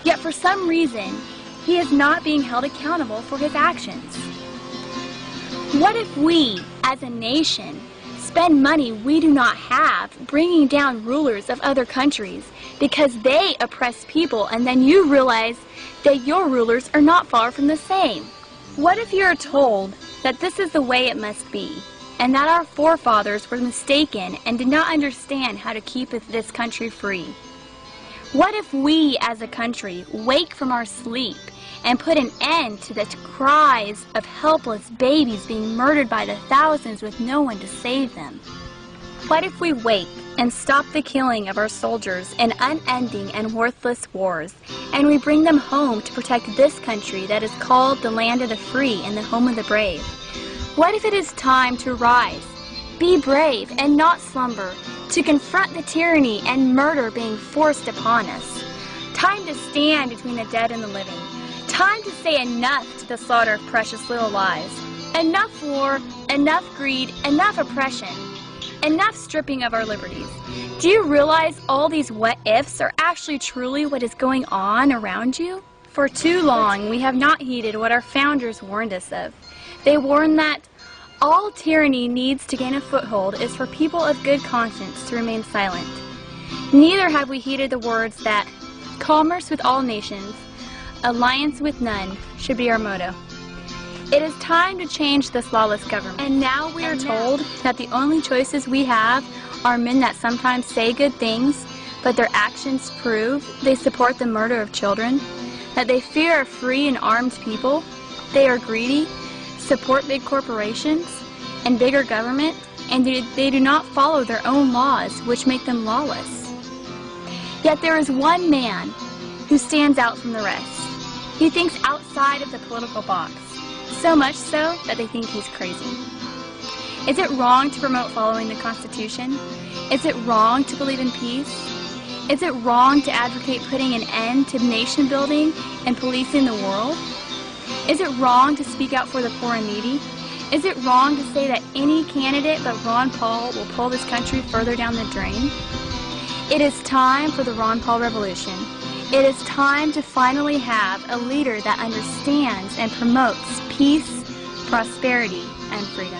yet for some reason he is not being held accountable for his actions? What if we, as a nation, spend money we do not have bringing down rulers of other countries because they oppress people, and then you realize that your rulers are not far from the same? What if you are told that this is the way it must be, and that our forefathers were mistaken and did not understand how to keep this country free? What if we, as a country, wake from our sleep and put an end to the cries of helpless babies being murdered by the thousands with no one to save them? What if we wake and stop the killing of our soldiers in unending and worthless wars, and we bring them home to protect this country that is called the land of the free and the home of the brave? What if it is time to rise, be brave and not slumber, to confront the tyranny and murder being forced upon us? Time to stand between the dead and the living. Time to say enough to the slaughter of precious little lives. Enough war, enough greed, enough oppression. Enough stripping of our liberties. Do you realize all these what-ifs are actually truly what is going on around you? For too long, we have not heeded what our founders warned us of. They warned that all tyranny needs to gain a foothold is for people of good conscience to remain silent. Neither have we heeded the words that commerce with all nations, alliance with none should be our motto. It is time to change this lawless government. And now we are told that the only choices we have are men that sometimes say good things, but their actions prove they support the murder of children, that they fear a free and armed people, they are greedy, support big corporations and bigger government, and they do not follow their own laws, which make them lawless. Yet there is one man who stands out from the rest. He thinks outside of the political box. So much so that they think he's crazy. Is it wrong to promote following the Constitution? Is it wrong to believe in peace? Is it wrong to advocate putting an end to nation building and policing the world? Is it wrong to speak out for the poor and needy? Is it wrong to say that any candidate but Ron Paul will pull this country further down the drain? It is time for the Ron Paul revolution. It is time to finally have a leader that understands and promotes peace, prosperity, and freedom.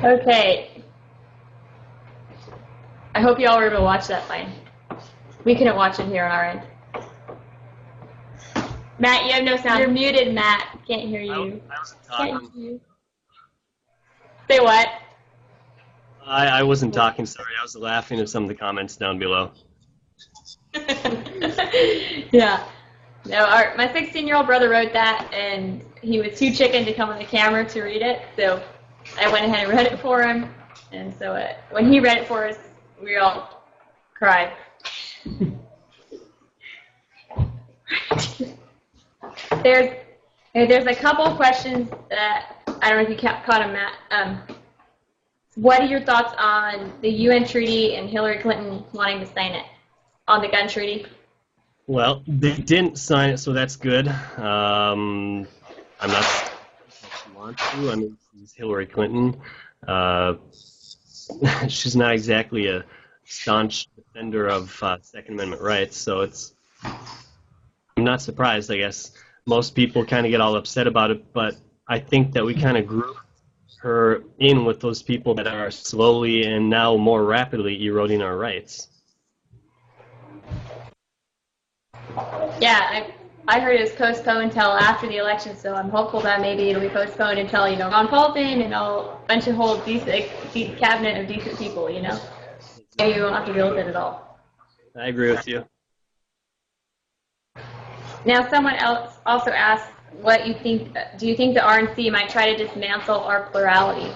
Okay. I hope you all were able to watch that fine. We couldn't watch it here on our end. Matt, you have no sound. You're muted, Matt. Can't hear you. I wasn't talking. Can't hear you. Say what? I wasn't talking, sorry. I was laughing at some of the comments down below. Yeah. No, my 16-year-old brother wrote that, and he was too chicken to come on the camera to read it, so I went ahead and read it for him. And so when he read it for us, we all cried. There's a couple questions that I don't know if you caught them, Matt. What are your thoughts on the UN treaty and Hillary Clinton wanting to sign it on the gun treaty? Well, they didn't sign it, so that's good. I'm not sure if she wants to. I mean, she's Hillary Clinton. She's not exactly a staunch defender of Second Amendment rights, so I'm not surprised, I guess. Most people kind of get all upset about it, but I think that we kind of group her in with those people that are slowly and now more rapidly eroding our rights. Yeah, I heard it was postponed until after the election, so I'm hopeful that maybe it'll be postponed until, Ron Paul's in and a bunch of whole decent cabinet of decent people, Maybe we won't have to deal with it at all. I agree with you. Now, someone else also asked, do you think the RNC might try to dismantle our plurality?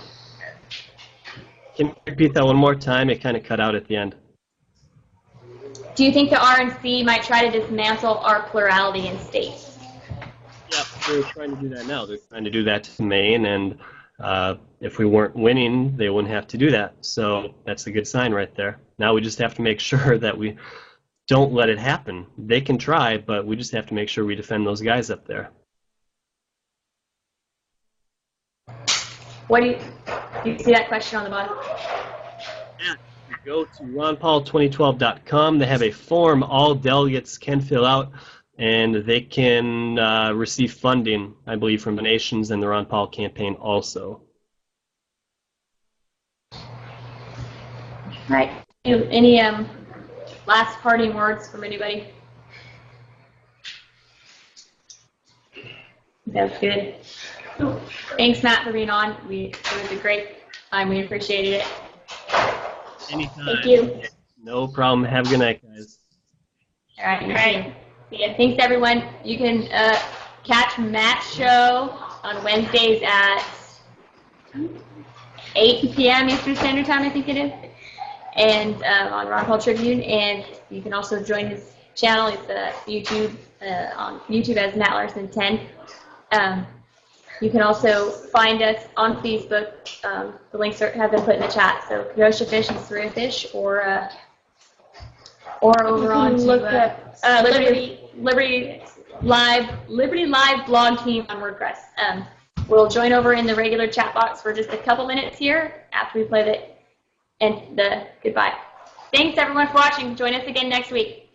Can you repeat that one more time? It kind of cut out at the end. Do you think the RNC might try to dismantle our plurality in states? Yeah, they're trying to do that now. They're trying to do that to Maine, and if we weren't winning, they wouldn't have to do that. So that's a good sign right there. Now we just have to make sure that we don't let it happen. They can try, but we just have to make sure we defend those guys up there. What do you see that question on the bottom? Yeah, you go to ronpaul2012.com. They have a form all delegates can fill out, and they can receive funding, I believe, from donations and the Ron Paul campaign also. Right. Any last parting words from anybody? That's good. Thanks, Matt, for being on. It was a great time. We appreciated it. Anytime. Thank you. No problem. Have a good night, guys. All right. Yeah, thanks, everyone. You can catch Matt's show on Wednesdays at 8 p.m. Eastern Standard Time, I think it is, and on Ron Paul Tribune. And you can also join his channel. It's YouTube on YouTube as Matt Larson 10. You can also find us on Facebook. The links have been put in the chat. So Kenosha Fish and Surya Fish, or over on look at Liberty Live blog team on WordPress. We'll join over in the regular chat box for just a couple minutes here after we play the goodbye. Thanks everyone for watching. Join us again next week.